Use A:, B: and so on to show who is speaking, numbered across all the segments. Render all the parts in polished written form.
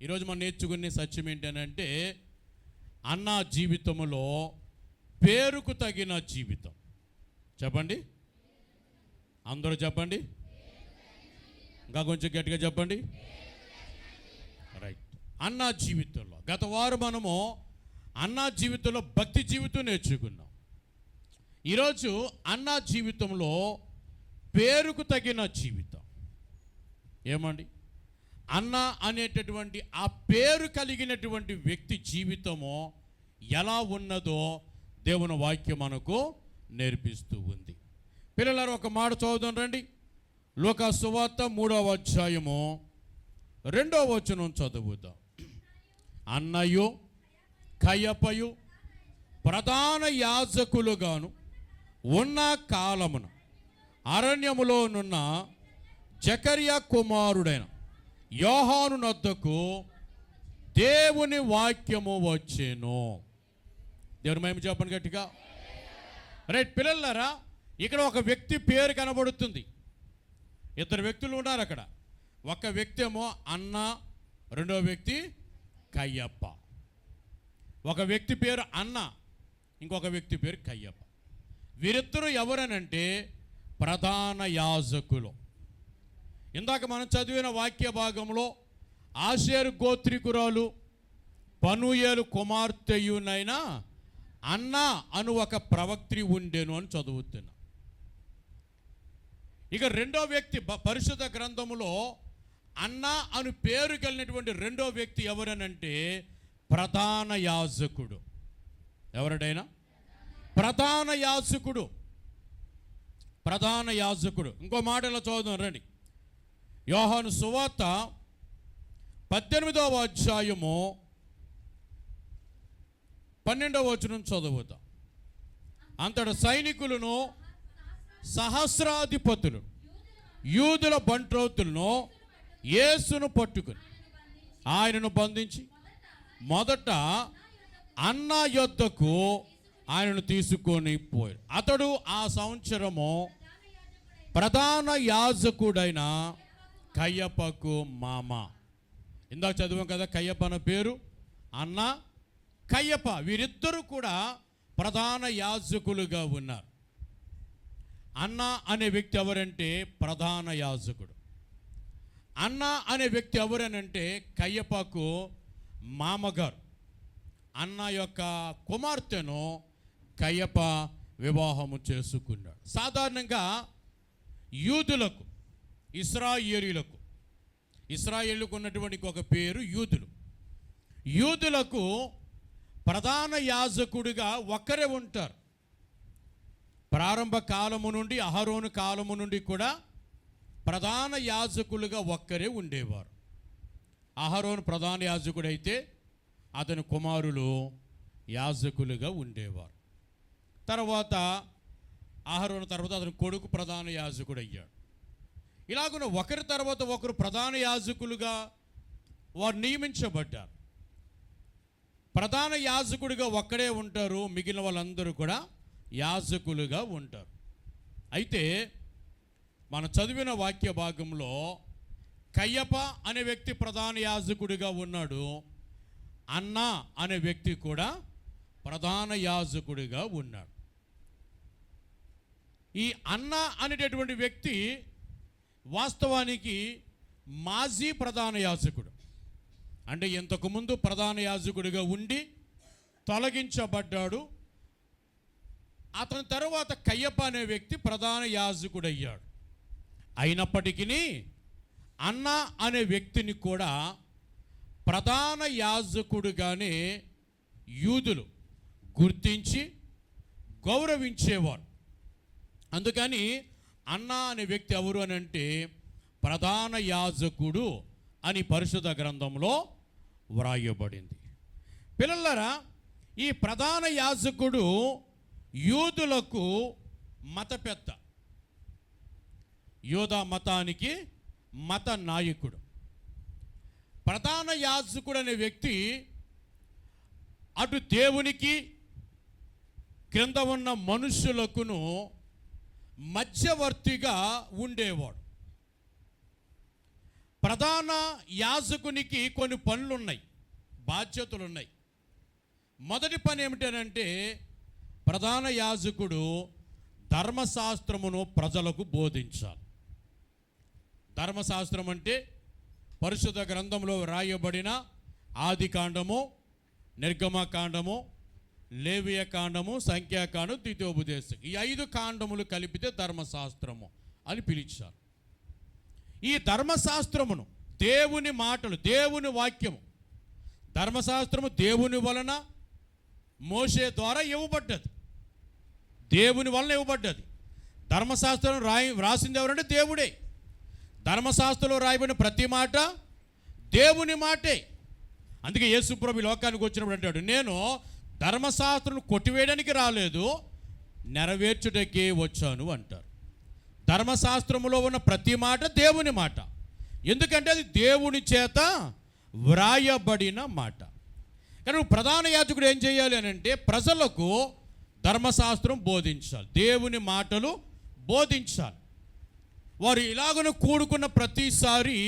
A: ఈరోజు మనం నేర్చుకునే సత్యం ఏంటంటే అన్న జీవితంలో పేరుకు తగిన జీవితం. చెప్పండి, అందరూ చెప్పండి, ఇంకా కొంచెం గట్టిగా చెప్పండి. రైట్. అన్న జీవితంలో గత వారం మనము అన్న జీవితంలో భక్తి జీవితం నేర్చుకున్నాం. ఈరోజు అన్న జీవితంలో పేరుకు తగిన జీవితం. ఏమండి, అన్న అనేటటువంటి ఆ పేరు కలిగినటువంటి వ్యక్తి జీవితము ఎలా ఉన్నదో దేవుని వాక్యం మనకు నేర్పిస్తూ ఉంది. పిల్లలారు ఒక మాట చదువుదాం రండి. లూకా సువార్త 3వ అధ్యాయము 2వ వచనం చదువుదాం. అన్నయు కయపయు ప్రధాన యాజకులుగాను ఉన్న కాలమున అరణ్యములోనున్న జకర్యా కుమారుడైన యోహాను నొద్దకు దేవుని వాక్యము వచ్చెను. దేవుని మహిమ చెప్పండి గట్టిగా. రైట్. పిల్లలారా, ఇక్కడ ఒక వ్యక్తి పేరు కనబడుతుంది. ఇద్దరు వ్యక్తులు ఉన్నారు అక్కడ. ఒక వ్యక్తి ఏమో అన్న, రెండో వ్యక్తి కయ్యప్ప. ఒక వ్యక్తి పేరు అన్న, ఇంకొక వ్యక్తి పేరు కయ్యప్ప. వీరిద్దరూ ఎవరనంటే ప్రధాన యాజకులు. ఇందాక మనం చదివిన వాక్య భాగంలో ఆషేరు గోత్రికురాలు పనూయేలు కుమార్తెయునైనా అన్న అను ఒక ప్రవక్త్రి ఉండెను అని చదువుతున్నా. ఇక రెండో వ్యక్తి పరిశుద్ధ గ్రంథములో అన్న అను పేరు కలిగినటువంటి రెండో వ్యక్తి ఎవరనంటే ప్రధాన యాజకుడు. ఎవరిడైనా ప్రధాన యాజకుడు. ప్రధాన యాజకుడు. ఇంకో మాటలో చదువుదాం రండి. యోహాను సువార్త 18వ అధ్యాయము 12వ వచనం చదువుతాం. అంతట సైనికులను సహస్రాధిపతులు యూదుల బంట్రోతులను యేసును పట్టుకుని ఆయనను బంధించి మొదట అన్న యొద్దకు ఆయనను తీసుకొని పోయాడు. అతడు ఆ సంవత్సరము ప్రధాన యాజకుడైన కయ్యప్పకు మామ. ఇందాక చదివాం కదా, కయ్యప్ప అన్న పేరు, అన్న, కయ్యప్ప. వీరిద్దరూ కూడా ప్రధాన యాజకులుగా ఉన్నారు. అన్న అనే వ్యక్తి ఎవరంటే ప్రధాన యాజకుడు. అన్న అనే వ్యక్తి ఎవరనంటే కయ్యప్పకు మామగారు. అన్న యొక్క కుమార్తెను కయ్యప్ప వివాహము చేసుకున్నాడు. సాధారణంగా యూదులకు, ఇశ్రాయేలుకు ఉన్నటువంటి ఒక పేరు యూదులు. యూదులకు ప్రధాన యాజకుడిగా ఒక్కరే ఉంటారు. ప్రారంభ కాలము నుండి అహరోను కాలము నుండి కూడా ప్రధాన యాజకులుగా ఒక్కరే ఉండేవారు. అహరోను ప్రధాన యాజకుడైతే అతని కుమారులు యాజకులుగా ఉండేవారు. తర్వాత అహరోను తర్వాత అతని కొడుకు ప్రధాన యాజకుడు అయ్యాడు. ఇలాగున ఒకరి తర్వాత ఒకరు ప్రధాన యాజకులుగా వారు నియమించబడ్డారు. ప్రధాన యాజకుడిగా ఒక్కడే ఉంటారు, మిగిలిన వాళ్ళందరూ కూడా యాజకులుగా ఉంటారు. అయితే మనం చదివిన వాక్య భాగంలో కయ్యప్ప అనే వ్యక్తి ప్రధాన యాజకుడిగా ఉన్నాడు. అన్న అనే వ్యక్తి కూడా ప్రధాన యాజకుడిగా ఉన్నాడు. ఈ అన్న అనేటటువంటి వ్యక్తి వాస్తవానికి మాజీ ప్రధాన యాజకుడు. అంటే ఇంతకుముందు ప్రధాన యాజకుడిగా ఉండి తొలగించబడ్డాడు. అతని తర్వాత కయ్యప్ప అనే వ్యక్తి ప్రధాన యాజకుడయ్యాడు. అయినప్పటికీ అన్న అనే వ్యక్తిని కూడా ప్రధాన యాజకుడిగానే యూదులు గుర్తించి గౌరవించేవారు. అందుకని అన్న అనే వ్యక్తి ఎవరు అని అంటే ప్రధాన యాజకుడు అని పరిశుద్ధ గ్రంథంలో వ్రాయబడింది. పిల్లలారా, ఈ ప్రధాన యాజకుడు యూదులకు మత పెద్ద, యూదా మతానికి మత నాయకుడు. ప్రధాన యాజకుడు అనే వ్యక్తి అటు దేవునికి క్రింద ఉన్న మనుషులకును మధ్యవర్తిగా ఉండేవాడు. ప్రధాన యాజకునికి కొన్ని పనులు ఉన్నాయి, బాధ్యతలు ఉన్నాయి. మొదటి పని ఏమిటనంటే ప్రధాన యాజకుడు ధర్మశాస్త్రమును ప్రజలకు బోధించాలి. ధర్మశాస్త్రం అంటే పరిశుద్ధ గ్రంథంలో రాయబడిన ఆది కాండము, నిర్గమకాండము, లేవియ కాండము, సంఖ్యాకాండం, ద్వితీయోపదేశం, ఈ 5 కాండములు కలిపితే ధర్మశాస్త్రము అని పిలిచారు. ఈ ధర్మశాస్త్రమును, దేవుని మాటలు, దేవుని వాక్యము, ధర్మశాస్త్రము దేవుని వలన మోషే ద్వారా ఇవ్వబడ్డది, దేవుని వలన ఇవ్వబడ్డది. ధర్మశాస్త్రం రాసింది ఎవరంటే దేవుడే. ధర్మశాస్త్రంలో రాయబడిన ప్రతి మాట దేవుని మాటే. అందుకే యేసు ప్రభు లోకానికి వచ్చినప్పుడు అంటాడు, నేను ధర్మశాస్త్రం కొట్టివేయడానికి రాలేదు, నెరవేర్చుటకే వచ్చాను అంటారు. ధర్మశాస్త్రములో ఉన్న ప్రతి మాట దేవుని మాట, ఎందుకంటే అది దేవుని చేత వ్రాయబడిన మాట. కానీ ప్రధాన యాజకుడు ఏం చేయాలి అని అంటే ప్రజలకు ధర్మశాస్త్రం బోధించాలి, దేవుని మాటలు బోధించాలి. వారు ఇలాగన కూడుకున్న ప్రతిసారి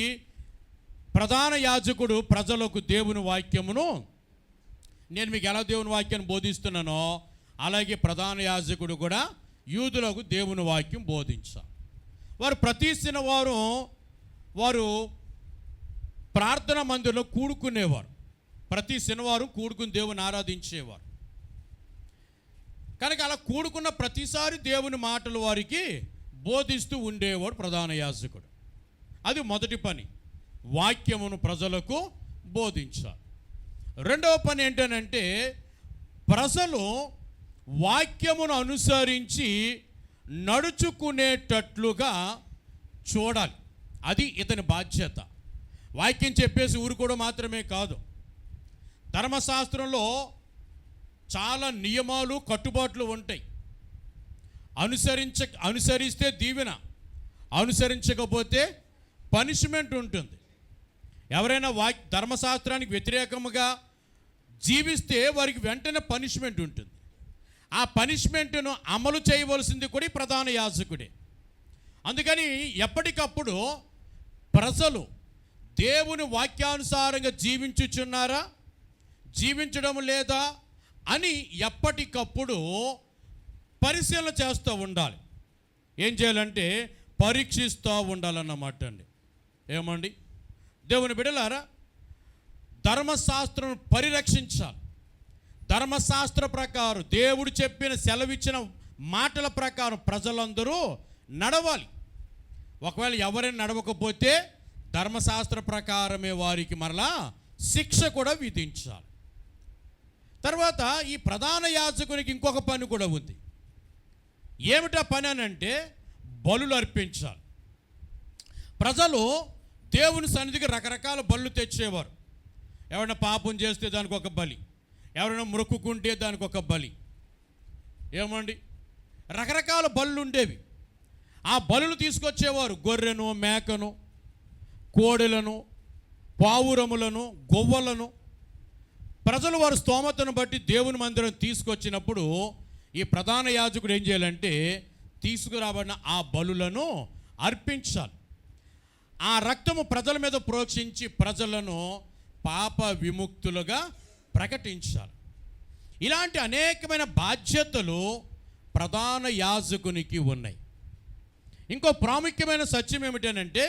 A: ప్రధాన యాజకుడు ప్రజలకు దేవుని వాక్యమును, నేను మీకు ఎలా దేవుని వాక్యాన్ని బోధిస్తున్నానో అలాగే ప్రధాన యాజకుడు కూడా యూదులకు దేవుని వాక్యం బోధించాలి. వారు ప్రతి శనివారం వారు ప్రార్థన మందిరంలో కూడుకునేవారు, ప్రతి శనివారం కూడుకుని దేవుని ఆరాధించేవారు. కనుక అలా కూడుకున్న ప్రతిసారి దేవుని మాటలు వారికి బోధిస్తూ ఉండేవాడు ప్రధాన యాజకుడు. అది మొదటి పని, వాక్యమును ప్రజలకు బోధించాలి. రెండవ పని ఏంటనంటే ప్రజలు వాక్యమును అనుసరించి నడుచుకునేటట్లుగా చూడాలి. అది ఇతని బాధ్యత. వాక్యం చెప్పేసి ఊరుకోవడం మాత్రమే కాదు, ధర్మశాస్త్రంలో చాలా నియమాలు, కట్టుబాట్లు ఉంటాయి. అనుసరిస్తే దీవెన, అనుసరించకపోతే పనిష్మెంట్ ఉంటుంది. ఎవరైనా ధర్మశాస్త్రానికి వ్యతిరేకంగా జీవిస్తే వారికి వెంటనే పనిష్మెంట్ ఉంటుంది. ఆ పనిష్మెంట్ను అమలు చేయవలసింది కూడా ప్రధాన యాజకుడే. అందుకని ఎప్పటికప్పుడు ప్రజలు దేవుని వాక్యానుసారంగా జీవించుచున్నారా, జీవించడం లేదా అని ఎప్పటికప్పుడు పరిశీలన చేస్తూ ఉండాలి. ఏం చేయాలంటే పరీక్షిస్తూ ఉండాలన్నమాట అండి. ఏమండి దేవుని బిడ్డలారా, ధర్మశాస్త్రం పరిరక్షించాలి. ధర్మశాస్త్ర ప్రకారం దేవుడు చెప్పిన, సెలవిచ్చిన మాటల ప్రకారం ప్రజలందరూ నడవాలి. ఒకవేళ ఎవరైనా నడవకపోతే ధర్మశాస్త్ర ప్రకారమే వారికి మరలా శిక్ష కూడా విధించాలి. తర్వాత ఈ ప్రధాన యాజకునికి ఇంకొక పని కూడా ఉంది. ఏమిటా పని అని అంటే బలులు అర్పించాలి. ప్రజలు దేవుని సన్నిధికి రకరకాల బలులు తెచ్చేవారు. ఎవరైనా పాపం చేస్తే దానికి ఒక బలి, ఎవరైనా మొక్కుకుంటే దానికి ఒక బలి. ఏమండి రకరకాల బలులు ఉండేవి. ఆ బలులు తీసుకొచ్చేవారు, గొర్రెను, మేకను, కోడెలను, పావురములను, గొవ్వలను. ప్రజలు వారి స్తోమతను బట్టి దేవుని మందిరం తీసుకొచ్చినప్పుడు ఈ ప్రధాన యాజకుడు ఏం చేయాలంటే తీసుకురాబడిన ఆ బలులను అర్పించాలి. ఆ రక్తము ప్రజల మీద ప్రోక్షించి ప్రజలను పాప విముక్తులుగా ప్రకటించాలి. ఇలాంటి అనేకమైన బాధ్యతలు ప్రధాన యాజకునికి ఉన్నాయి. ఇంకో ప్రాముఖ్యమైన సత్యం ఏమిటనంటే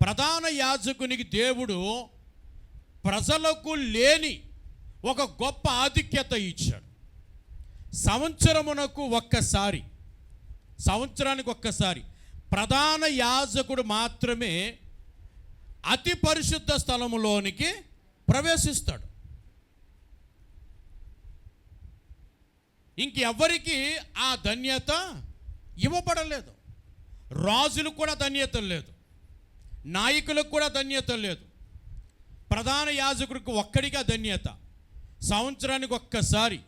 A: ప్రధాన యాజకునికి దేవుడు ప్రజలకు లేని ఒక గొప్ప ఆధిక్యత ఇచ్చాడు. సంవత్సరానికి ఒక్కసారి ప్రధాన యాజకుడు మాత్రమే అతి పరిశుద్ధ స్థలములోనికి ప్రవేశిస్తాడు. ఇంకెవ్వరికి ఆ ధన్యత ఇవ్వబడలేదు. రాజులకు కూడా ధన్యత లేదు, నాయకులకు కూడా ధన్యత లేదు. ప్రధాన యాజకుడికి ఒక్కడిగా ధన్యత. సంవత్సరానికి ఒక్కసారి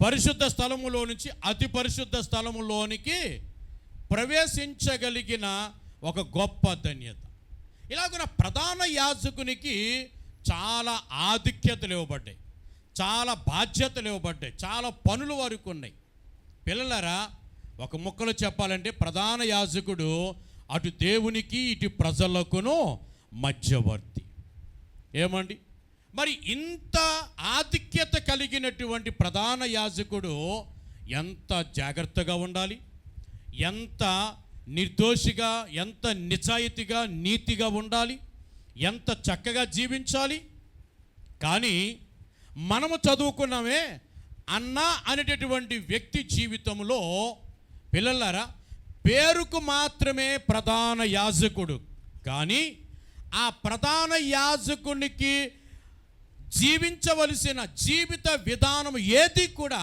A: పరిశుద్ధ స్థలములో నుంచి అతి పరిశుద్ధ స్థలములోనికి ప్రవేశించగలిగిన ఒక గొప్ప ధన్యత. ఇలాగున ప్రధాన యాజకునికి చాలా ఆధిక్యతలు ఇవ్వబడ్డాయి, చాలా బాధ్యతలు ఇవ్వబడ్డాయి, చాలా పనులు వారికి ఉన్నాయి. పిల్లలరా, ఒక ముక్కలో చెప్పాలంటే ప్రధాన యాజకుడు అటు దేవునికి ఇటు ప్రజలకును మధ్యవర్తి. ఏమండి, మరి ఇంత ఆధిక్యత కలిగినటువంటి ప్రధాన యాజకుడు ఎంత జాగ్రత్తగా ఉండాలి, ఎంత నిర్దోషిగా, ఎంత నిజాయితీగా, నీతిగా ఉండాలి, ఎంత చక్కగా జీవించాలి. కానీ మనము చదువుకున్నామే, అన్న అనేటటువంటి వ్యక్తి జీవితంలో పిల్లలారా పేరుకు మాత్రమే ప్రధాన యాజకుడు, కానీ ఆ ప్రధాన యాజకునికి జీవించవలసిన జీవిత విధానం ఏది కూడా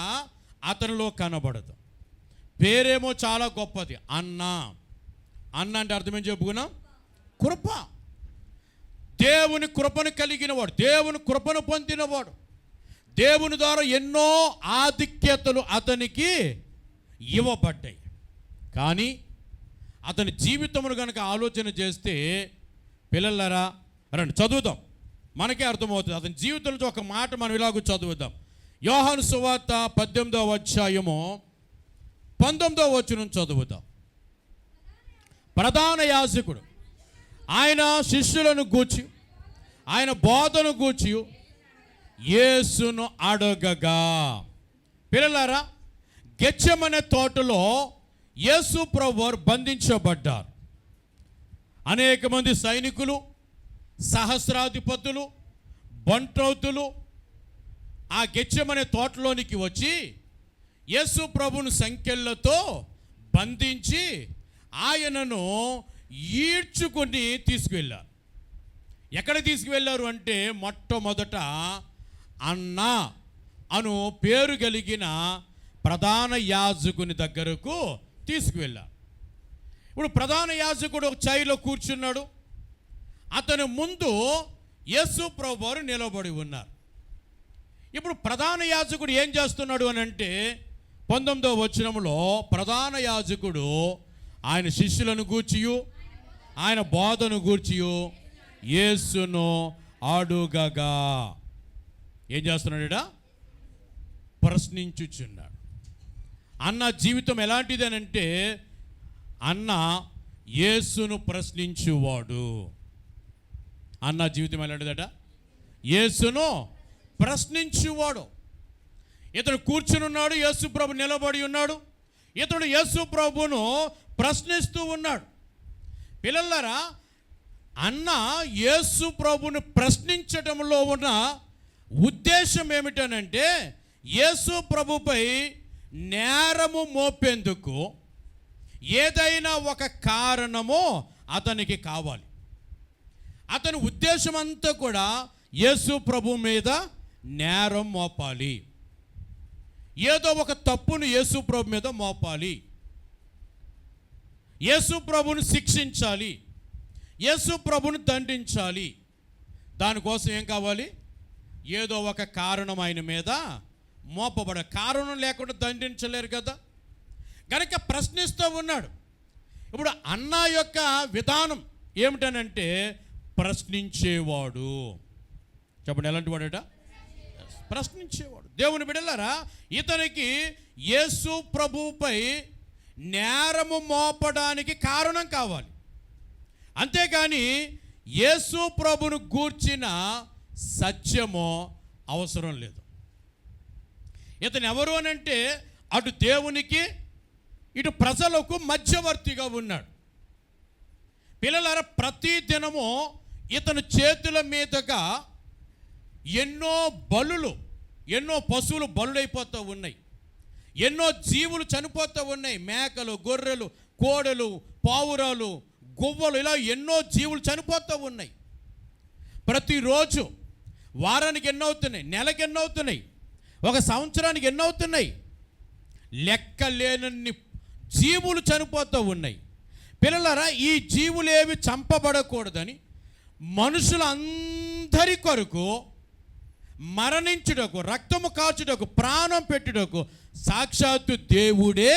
A: అతనిలో కనబడదు. పేరేమో చాలా గొప్పది, అన్న. అన్న అంటే అర్థం ఏం చెప్పుకున్నాం? కృప. దేవుని కృపను కలిగినవాడు, దేవుని కృపను పొందినవాడు. దేవుని ద్వారా ఎన్నో ఆధిక్యతలు అతనికి ఇవ్వబడ్డాయి. కానీ అతని జీవితమును కనుక ఆలోచన చేస్తే పిల్లలరా రండి చదువుదాం, మనకే అర్థమవుతుంది. అతని జీవితం నుంచి ఒక మాట మనం ఇలాగ చదువుదాం. యోహాను సువార్త 18వ అధ్యాయము 19వ వచనం చదువుదాం. ప్రధాన యాజకుడు ఆయన శిష్యులను గూర్చి, ఆయన బోధను గూర్చి యేసును అడగగా. పిల్లలారా, గెత్సెమనే తోటలో యేసు ప్రభువారు బంధించబడ్డారు. అనేక మంది సైనికులు, సహస్రాధిపతులు, బంట్రౌతులు ఆ గెత్సెమనే తోటలోనికి వచ్చి యేసు ప్రభువును సంకెళ్లతో బంధించి ఆయనను ఈడ్చుకొని తీసుకువెళ్ళారు. ఎక్కడ తీసుకువెళ్ళారు అంటే మొట్టమొదట అన్న అను పేరు కలిగిన ప్రధాన యాజకుని దగ్గరకు తీసుకువెళ్ళారు. ఇప్పుడు ప్రధాన యాజకుడు ఒక ఛాయలో కూర్చున్నాడు. అతని ముందు యేసు ప్రభువారు నిలబడి ఉన్నారు. ఇప్పుడు ప్రధాన యాజకుడు ఏం చేస్తున్నాడు అని అంటే 19వ వచనంలో ప్రధాన యాజకుడు ఆయన శిష్యులను గూర్చియు ఆయన బోధను గూర్చియు యేసును అడుగగా ఏం చేస్తున్నాడు? ప్రశ్నించుచున్నాడు. అన్న జీవితం ఎలాంటిది అని అంటే అన్న యేసును ప్రశ్నించువాడు. అన్న జీవితం ఎలాంటిదట? యేసును ప్రశ్నించువాడు. ఇతడు కూర్చుని ఉన్నాడు, యేసు ప్రభు నిలబడి ఉన్నాడు. ఇతడు యేసు ప్రభును ప్రశ్నిస్తూ ఉన్నాడు. పిల్లలారా, అన్న యేసు ప్రభును ప్రశ్నించడంలో ఉన్న ఉద్దేశం ఏమిటనంటే యేసు ప్రభుపై నేరము మోపేందుకు ఏదైనా ఒక కారణము అతనికి కావాలి. అతని ఉద్దేశం అంతా కూడా యేసు ప్రభు మీద నేరం మోపాలి, ఏదో ఒక తప్పును యేసు ప్రభు మీద మోపాలి, యేసు ప్రభుని శిక్షించాలి, యేసు ప్రభుని దండించాలి. దానికోసం ఏం కావాలి? ఏదో ఒక కారణం ఆయన మీద మోపబడ. కారణం లేకుండా దండించలేరు కదా, కనుక ప్రశ్నిస్తూ ఉన్నాడు. ఇప్పుడు అన్న యొక్క విధానం ఏమిటనంటే ప్రశ్నించేవాడు. చెప్పండి, ఎలాంటి వాడట? ప్రశ్నించేవాడు. దేవుని బిడ్డలారా, ఇతనికి యేసు ప్రభువుపై నేరము మోపడానికి కారణం కావాలి, అంతేగాని యేసు ప్రభును గూర్చిన సత్యము అవసరం లేదు. ఇతను ఎవరు అనంటే అటు దేవునికి ఇటు ప్రజలకు మధ్యవర్తిగా ఉన్నాడు. పిల్లలారా, ప్రతి దినము ఇతను చేతుల మీదుగా ఎన్నో బలులు, ఎన్నో పశువులు బలుడైపోతూ ఉన్నాయి, ఎన్నో జీవులు చనిపోతూ ఉన్నాయి. మేకలు, గొర్రెలు, కోడెలు, పావురాలు, గువ్వలు, ఇలా ఎన్నో జీవులు చనిపోతూ ఉన్నాయి. ప్రతిరోజు వారానికి ఎన్నో అవుతున్నాయి, నెలకి ఎన్నో అవుతున్నాయి, ఒక సంవత్సరానికి ఎన్నో అవుతున్నాయి. లెక్క లేనన్ని జీవులు చనిపోతూ ఉన్నాయి. పిల్లలారా, ఈ జీవులేవి చంపబడకూడదని మనుషులందరి కొరకు మరణించుటకు, రక్తము కాచుటకు, ప్రాణం పెట్టుటకు సాక్షాత్తు దేవుడే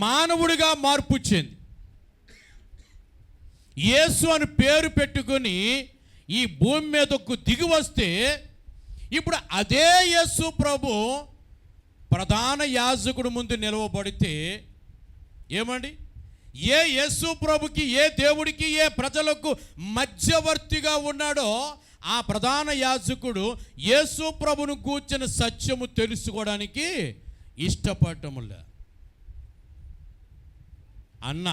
A: మానవుడిగా మార్పు చెంది యేసు అని పేరు పెట్టుకొని ఈ భూమి మీదకు దిగి వస్తే, ఇప్పుడు అదే యేసు ప్రభు ప్రధాన యాజకుడు ముందు నిలవబడితే ఏమండి, ఏ యేసు ప్రభుకి, ఏ దేవుడికి, ఏ ప్రజలకు మధ్యవర్తిగా ఉన్నాడో ఆ ప్రధాన యాజకుడు యేసు ప్రభును కూర్చిన సత్యము తెలుసుకోవడానికి ఇష్టపడటములే. అన్న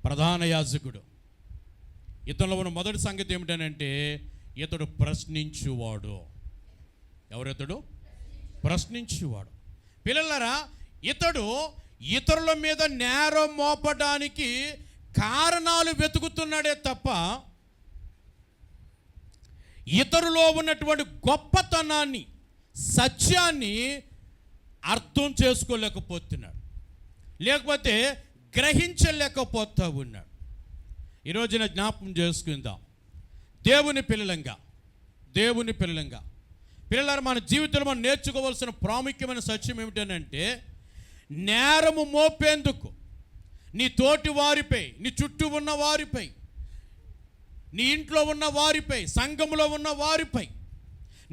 A: ప్రధాన యాజకుడు, ఇతనిలో ఉన్న మొదటి సంగతి ఏమిటనంటే ఇతడు ప్రశ్నించువాడు. ఎవరితడు? ప్రశ్నించువాడు. పిల్లలారా, ఇతడు ఇతరుల మీద నేరం మోపడానికి కారణాలు వెతుకుతున్నాడే తప్ప ఇతరులో ఉన్నటువంటి గొప్పతనాన్ని, సత్యాన్ని అర్థం చేసుకోలేకపోతున్నాడు, లేకపోతే గ్రహించలేకపోతూ ఉన్నాడు. ఈరోజున జ్ఞాపకం చేసుకుందాం, దేవుని పిల్లలంగా పిల్లలారా, మన జీవితంలో మనం నేర్చుకోవాల్సిన ప్రాముఖ్యమైన సత్యం ఏమిటనంటే, నేరము మోపేందుకు నీ తోటి వారిపై, నీ చుట్టూ ఉన్న వారిపై, నీ ఇంట్లో ఉన్న వారిపై, సంఘంలో ఉన్న వారిపై,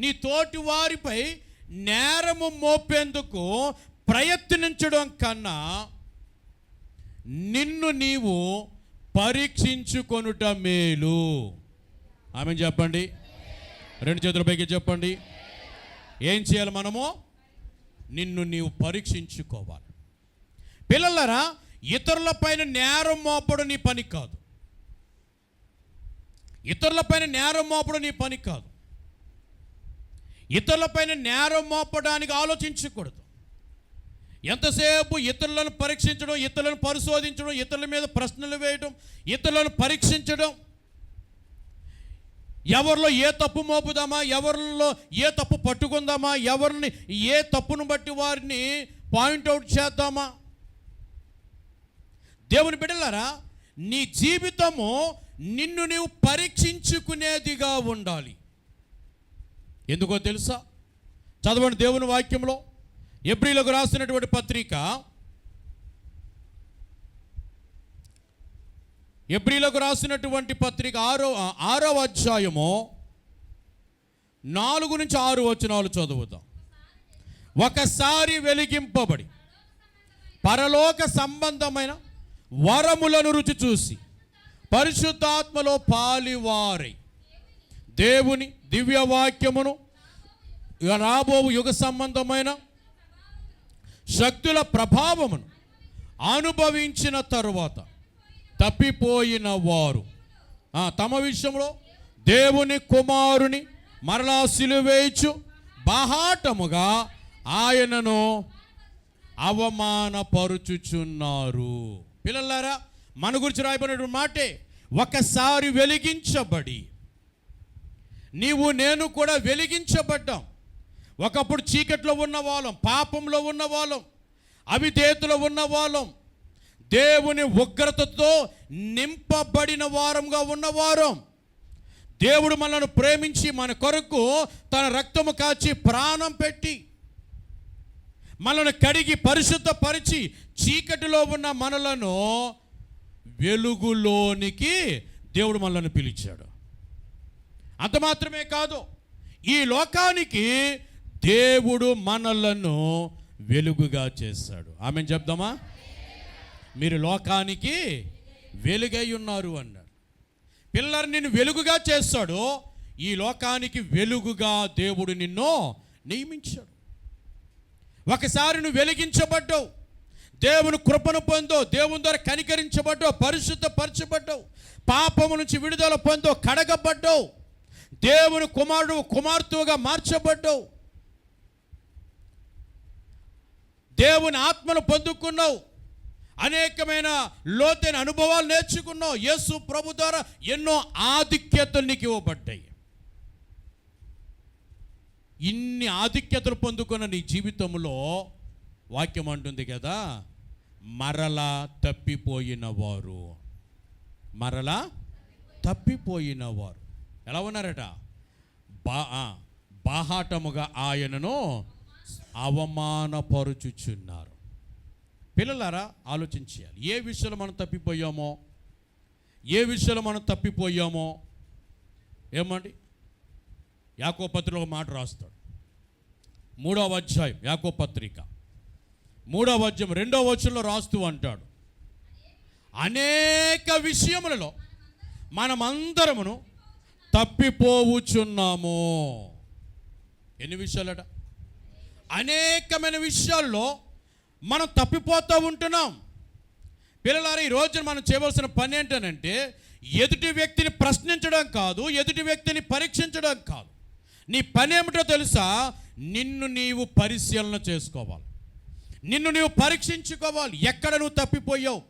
A: నీ తోటి వారిపై నేరము మోపేందుకు ప్రయత్నించడం కన్నా నిన్ను నీవు పరీక్షించుకొనుట మేలు. ఆమె చెప్పండి, రెండు చేతుల పైకి చెప్పండి. ఏం చేయాలి? మనము నిన్ను నీవు పరీక్షించుకోవాలి. పిల్లలారా, ఇతరులపైన నేరం మోపడం నీ పని కాదు. ఇతరులపైన నేరం మోపడం నీ పని కాదు. ఇతరులపైన నేరం మోపడానికి ఆలోచించకూడదు. ఎంతసేపు ఇతరులను పరీక్షించడం, ఇతరులను పరిశోధించడం, ఇతరుల మీద ప్రశ్నలు వేయడం, ఇతరులను పరీక్షించడం, ఎవరిలో ఏ తప్పు మోపుదామా, ఎవరిలో ఏ తప్పు పట్టుకుందామా, ఎవరిని ఏ తప్పును బట్టి వారిని పాయింట్అవుట్ చేద్దామా. దేవుని బిడ్డలారా, నీ జీవితము నిన్ను నీవు పరీక్షించుకునేదిగా ఉండాలి. ఎందుకో తెలుసా? చదవండి దేవుని వాక్యంలో, హెబ్రీయులకు రాసినటువంటి పత్రిక, హెబ్రీయులకు రాసినటువంటి పత్రిక 6వ అధ్యాయము 4 నుంచి 6 వచనాలు చదువుతాం. ఒకసారి వెలిగింపబడి పరలోక సంబంధమైన వరములను రుచి చూసి పరిశుద్ధాత్మలో పాలివారై దేవుని దివ్యవాక్యమును, రాబోవు యుగ సంబంధమైన శక్తుల ప్రభావమును అనుభవించిన తరువాత తప్పిపోయిన వారు తమ విషయంలో దేవుని కుమారుని మరలా సిలువేయచ్చు బాహాటముగా ఆయనను అవమానపరుచుచున్నారు. పిల్లలారా, మన గురించి రాయబడినటువంటి మాటే, ఒకసారి వెలిగించబడి, నీవు నేను కూడా వెలిగించబడ్డాం. ఒకప్పుడు చీకట్లో ఉన్న వాళ్ళం, పాపంలో ఉన్న వాళ్ళం, అవిధేయతలో ఉన్న వాళ్ళం, దేవుని ఉగ్రతతో నింపబడిన వారంగా ఉన్నవారం. దేవుడు మనల్ని ప్రేమించి మన కొరకు తన రక్తము కాచి ప్రాణం పెట్టి మనల్ని కడిగి పరిశుద్ధపరిచి చీకటిలో ఉన్న మనలను వెలుగులోనికి దేవుడు మనల్ని పిలిచాడు. అంత మాత్రమే కాదు, ఈ లోకానికి దేవుడు మనలను వెలుగుగా చేశాడు. ఆమెను చెప్దామా? మీరు లోకానికి వెలుగై ఉన్నారు అన్నాడు. పిల్లలు నిన్ను వెలుగుగా చేస్తాడు. ఈ లోకానికి వెలుగుగా దేవుడు నిన్ను నియమించాడు. ఒకసారి నువ్వు వెలిగించబడ్డావు, దేవుని కృపను పొందో, దేవుని ద్వారా కనికరించబడ్డావు, పరిశుద్ధపరచబడ్డావు, పాపము నుంచి విడుదల పొందో, కడగబడ్డావు, దేవుని కుమారుడు కుమార్తెగా మార్చబడ్డావు, దేవుని ఆత్మను పొందుకున్నావు, అనేకమైన లోతైన అనుభవాలు నేర్చుకున్నావు. యేసు ప్రభు ద్వారా ఎన్నో ఆధిక్యతలు నీకు ఇవ్వబడ్డాయి. ఇన్ని ఆధిక్యతలు పొందుకున్న నీ జీవితంలో వాక్యం అంటుంది కదా, మరలా తప్పిపోయిన వారు, మరలా తప్పిపోయిన వారు ఎలా ఉన్నారట? బాహాటముగా ఆయనను అవమానపరుచుచున్నారు. పిల్లలారా, ఆలోచించాలి. ఏ విషయంలో మనం తప్పిపోయామో ఏమండి? యాకోబు పత్రికలో ఒక మాట రాస్తాడు. 3వ అధ్యాయం యాకోబు పత్రిక 3వ అధ్యాయం 2వ వచనంలో రాస్తూ అంటాడు, అనేక విషయములలో మనమందరమును తప్పిపోవుచున్నాము. ఎన్ని విషయాలట? అనేకమైన విషయాల్లో మనం తప్పిపోతూ ఉంటున్నాం. పిల్లలారా, ఈ రోజున మనం చేయవలసిన పని ఏంటనంటే ఎదుటి వ్యక్తిని ప్రశ్నించడం కాదు, ఎదుటి వ్యక్తిని పరీక్షించడం కాదు. నీ పని ఏమిటో తెలుసా? నిన్ను నీవు పరిశీలన చేసుకోవాలి, నిన్ను నీవు పరీక్షించుకోవాలి. ఎక్కడ నువ్వు తప్పిపోయావు,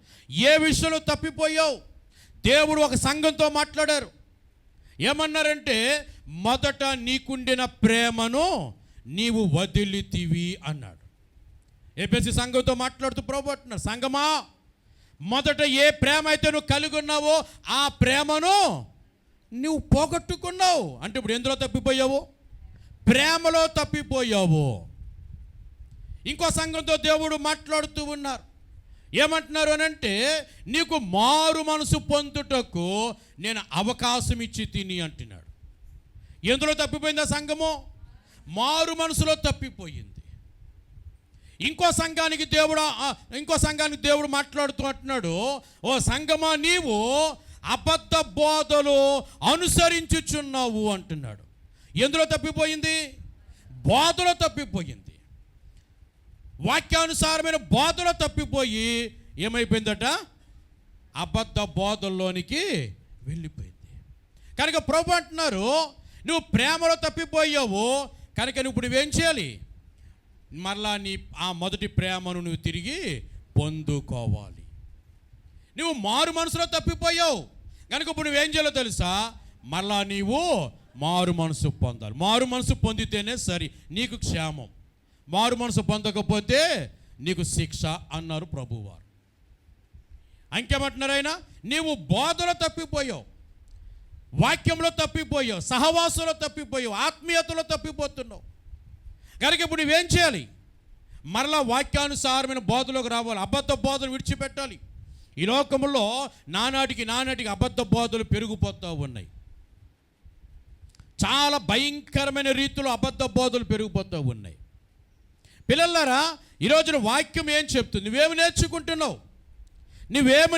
A: ఏ విషయంలో తప్పిపోయావు? దేవుడు ఒక సంఘంతో మాట్లాడారు. ఏమన్నారంటే, మొదట నీకుండిన ప్రేమను నీవు వదిలితివి అన్నాడు. ఎఫెసీ సంఘంతో మాట్లాడుతూ ప్రభువు అంటున్నారు, సంఘమా, మొదట ఏ ప్రేమ అయితే నువ్వు కలిగి ఉన్నావో ఆ ప్రేమను నువ్వు పోగొట్టుకున్నావు. అంటే ఇప్పుడు ఎందులో తప్పిపోయావు? ప్రేమలో తప్పిపోయావు. ఇంకో సంఘంతో దేవుడు మాట్లాడుతూ ఉన్నారు. ఏమంటున్నారు అని అంటే, నీకు మారు మనసు పొందుటకు నేను అవకాశం ఇచ్చి తిని అంటున్నాడు. ఎందులో తప్పిపోయింది ఆ సంఘము? మారు మనసులో తప్పిపోయింది. ఇంకో సంఘానికి దేవుడు మాట్లాడుతూ అంటున్నాడు, ఓ సంఘమా, నీవు అబద్ధ బోధలు అనుసరించుచున్నావు అంటున్నాడు. ఎందులో తప్పిపోయింది? బోధలో తప్పిపోయింది. వాక్యానుసారమైన బోధలో తప్పిపోయి ఏమైపోయిందట? అబద్ధ బోధల్లోనికి వెళ్ళిపోయింది. కనుక ప్రభు అంటున్నారు, నువ్వు ప్రేమలో తప్పిపోయావు కనుక నువ్వు ఇప్పుడు నువ్వేం చేయాలి? మరలా ఆ మొదటి ప్రేమను నువ్వు తిరిగి పొందుకోవాలి. నువ్వు మారు మనసులో తప్పిపోయావు కనుక ఇప్పుడు నువ్వేం చేయాలో తెలుసా? మరలా నీవు మారు మనసు పొందాలి. మారు మనసు పొందితేనే సరి, నీకు క్షేమం. మారు మనసు పొందకపోతే నీకు శిక్ష అన్నారు ప్రభువారు. ఇంకేమంటున్నారు ఆయన? నీవు బోధలో తప్పిపోయావు, వాక్యంలో తప్పిపోయావు, సహవాసంలో తప్పిపోయావు, ఆత్మీయతలో తప్పిపోతున్నావు కనుక ఇప్పుడు నువ్వేం చేయాలి? మరలా వాక్యానుసారమైన బోధలోకి రావాలి. అబద్ధ బోధలు విడిచిపెట్టాలి. ఈ లోకంలో నానాటికి అబద్ధ బోధలు పెరిగిపోతూ ఉన్నాయి. చాలా భయంకరమైన రీతిలో అబద్ధ బోధలు పెరిగిపోతూ ఉన్నాయి. పిల్లలారా, ఈరోజున వాక్యం ఏం చెప్తుంది? నువ్వేమి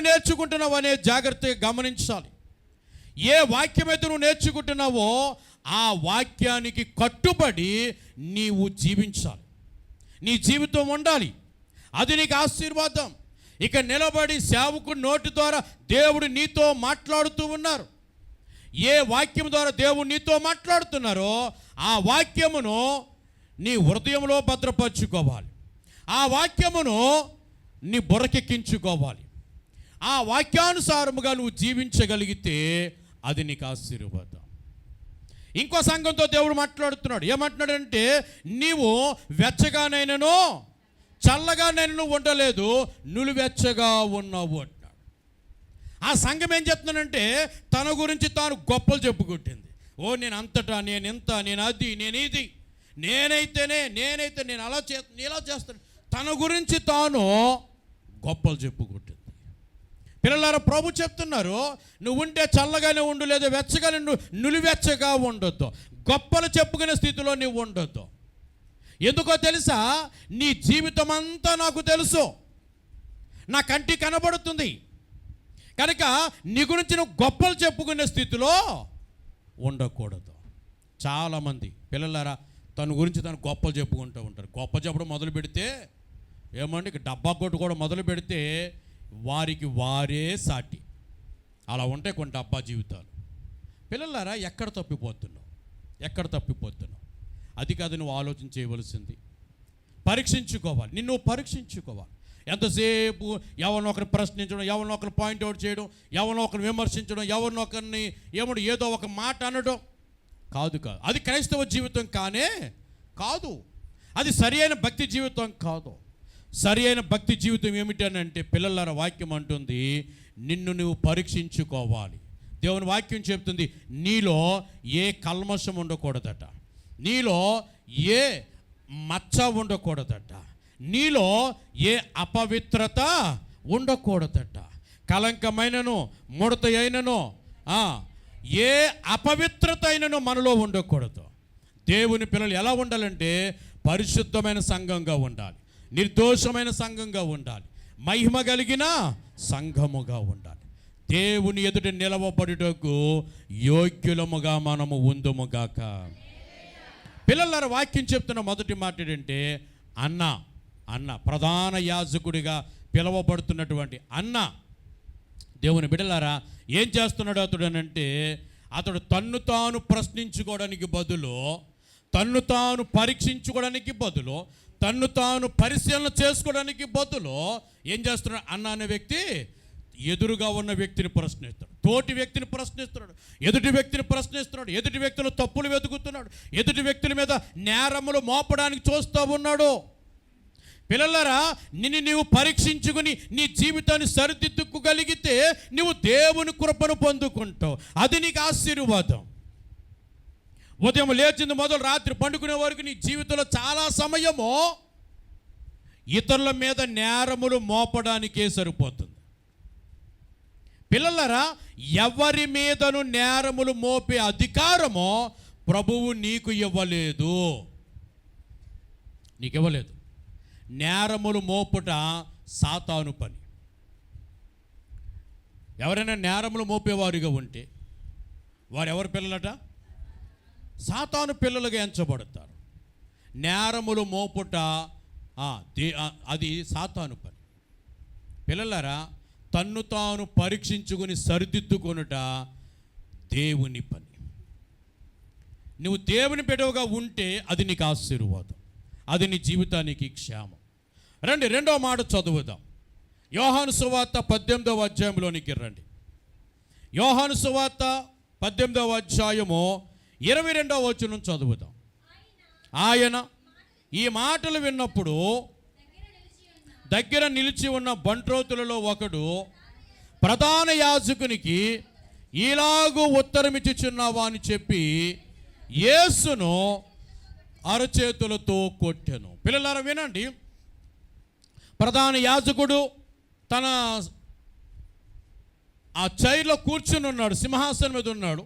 A: నేర్చుకుంటున్నావు అనే జాగ్రత్తగా గమనించాలి. ఏ వాక్యం అయితే నువ్వు నేర్చుకుంటున్నావో ఆ వాక్యానికి కట్టుబడి నీవు జీవించాలి. నీ జీవితం ఉండాలి. అది నీకు ఆశీర్వాదం. ఇక నిలబడి సేవకుడి నోటి ద్వారా దేవుడు నీతో మాట్లాడుతూ ఉన్నారు. ఏ వాక్యం ద్వారా దేవుడు నీతో మాట్లాడుతున్నారో ఆ వాక్యమును నీ హృదయంలో భద్రపరచుకోవాలి. ఆ వాక్యమును నీ బుర్రకెక్కించుకోవాలి. ఆ వాక్యానుసారముగా నువ్వు జీవించగలిగితే అది నీకు ఆశీర్వాదం. ఇంకో సంఘంతో దేవుడు మాట్లాడుతున్నాడు. ఏమంటున్నాడంటే, నీవు వెచ్చగానైనను చల్లగానైనను ఉండలేదు, నులివెచ్చగా ఉన్నావు అంటున్నాడు. ఆ సంఘం ఏం చెప్తున్నానంటే, తన గురించి తాను గొప్పలు చెప్పుకుంటుంది. ఓ నేను అంతటా, నేను ఇంత, నేను అది, నేను ఇది, నేనైతే నేను అలా ఇలా చేస్తాను. తన గురించి తాను గొప్పలు చెప్పుకుంటుంది. పిల్లలారా, ప్రభు చెప్తున్నారు, నువ్వు ఉంటే చల్లగానే ఉండు, లేదా వెచ్చగానే నులివెచ్చగా ఉండొద్దు. గొప్పలు చెప్పుకునే స్థితిలో నువ్వు ఉండొద్దు. ఎందుకో తెలుసా? నీ జీవితం అంతా నాకు తెలుసు, నా కంటికి కనబడుతుంది కనుక నీ గురించి నువ్వు గొప్పలు చెప్పుకునే స్థితిలో ఉండకూడదు. చాలామంది పిల్లలారా తన గురించి తను గొప్పలు చెప్పుకుంటూ ఉంటారు. గొప్ప చెప్పడం మొదలు పెడితే ఏమంటే డబ్బా కొట్టు కూడా మొదలు పెడితే వారికి వారే సాటి. అలా ఉంటాయి కొన్ని డబ్బా జీవితాలు. పిల్లలారా, ఎక్కడ తప్పిపోతున్నావు? అది కాదు నువ్వు ఆలోచన చేయవలసింది. పరీక్షించుకోవాలి, నిన్ను పరీక్షించుకోవాలి. ఎంతసేపు ఎవరినో ఒకరిని ప్రశ్నించడం, ఎవరినో ఒకరిని పాయింట్అవుట్ చేయడం, ఎవరినో ఒకరిని విమర్శించడం, ఎవరినో ఒకరిని ఏదో ఒక మాట అనడం కాదు. అది క్రైస్తవ జీవితం కాదు. అది సరి అయిన భక్తి జీవితం కాదు. సరి అయిన భక్తి జీవితం ఏమిటి అని అంటే, పిల్లలారా, వాక్యం అంటుంది నిన్ను నువ్వు పరీక్షించుకోవాలి. దేవుని వాక్యం చెప్తుంది, నీలో ఏ కల్మషం ఉండకూడదట, నీలో ఏ మచ్చ ఉండకూడదట, నీలో ఏ అపవిత్రత ఉండకూడదట. కలంకమైనను ముడత అయినను ఏ అపవిత్రత అయినను మనలో ఉండకూడదు. దేవుని పిల్లలు ఎలా ఉండాలంటే పరిశుద్ధమైన సంఘంగా ఉండాలి, నిర్దోషమైన సంఘంగా ఉండాలి, మహిమ కలిగిన సంఘముగా ఉండాలి. దేవుని ఎదుట నిలవబడుటకు యోగ్యులముగా మనము ఉందుముగాక. పిల్లల వాక్యం చెప్తున్న మొదటి మాట ఏంటంటే అన్న ప్రధాన యాజకుడిగా పిలువబడుతున్నటువంటి అన్న. దేవుని బిడ్డలారా, ఏం చేస్తున్నాడు అతడు అంటే, అతడు తన్ను తాను ప్రశ్నించుకోవడానికి బదులు, తన్ను తాను పరీక్షించుకోవడానికి బదులు, తన్ను తాను పరిశీలన చేసుకోవడానికి బదులు ఏం చేస్తున్నాడు? అన్న అనే వ్యక్తి ఎదురుగా ఉన్న వ్యక్తిని ప్రశ్నిస్తాడు, తోటి వ్యక్తిని ప్రశ్నిస్తున్నాడు, ఎదుటి వ్యక్తిని ప్రశ్నిస్తున్నాడు, ఎదుటి వ్యక్తులు తప్పులు వెతుకుతున్నాడు, ఎదుటి వ్యక్తుల మీద నేరములు మోపడానికి చూస్తూ ఉన్నాడు. పిల్లలారా, నిన్ను నీవు పరీక్షించుకుని నీ జీవితాన్ని సరిదిద్దుకోగలిగితే నువ్వు దేవుని కృపను పొందుకుంటావు. అది నీకు ఆశీర్వాదం. ఉదయం లేచింది మొదలు రాత్రి పండుకునే వరకు నీ జీవితంలో చాలా సమయము ఇతరుల మీద నేరములు మోపడానికే సరిపోతుంది. పిల్లలారా, ఎవరి మీదను నేరములు మోపే అధికారమో ప్రభువు నీకు ఇవ్వలేదు, నీకు ఇవ్వలేదు. నేరములు మోపుట సాతాను పని. ఎవరైనా నేరములు మోపేవారుగా ఉంటే వారు ఎవరి పిల్లలట? సాతాను పిల్లలుగా ఎంచబడతారు. నేరములు మోపుట అది సాతాను పని. పిల్లలారా, తన్ను తాను పరీక్షించుకుని సరిదిద్దుకొనుట దేవుని పని. నువ్వు దేవుని బిడ్డగా ఉంటే అది నీకు ఆశీర్వాదం, అది నీ జీవితానికి క్షేమం. రండి, రెండవ మాట చదువుదాం. యోహాను సువార్త 18వ అధ్యాయంలోనికి రండి. యోహాను సువార్త 18వ అధ్యాయము 22వ వచనం చదువుదాం. ఆయన ఈ మాటలు విన్నప్పుడు దగ్గర నిలిచి ఉన్న బంట్రోతులలో ఒకడు ప్రధాన యాజకునికి ఇలాగూ ఉత్తరమిచ్చుచున్నావా అని చెప్పి యేసును అరచేతులతో కొట్టెను. పిల్లలారా వినండి, ప్రధాన యాజకుడు తన ఆ చైర్లో కూర్చుని ఉన్నాడు, సింహాసనం మీద ఉన్నాడు.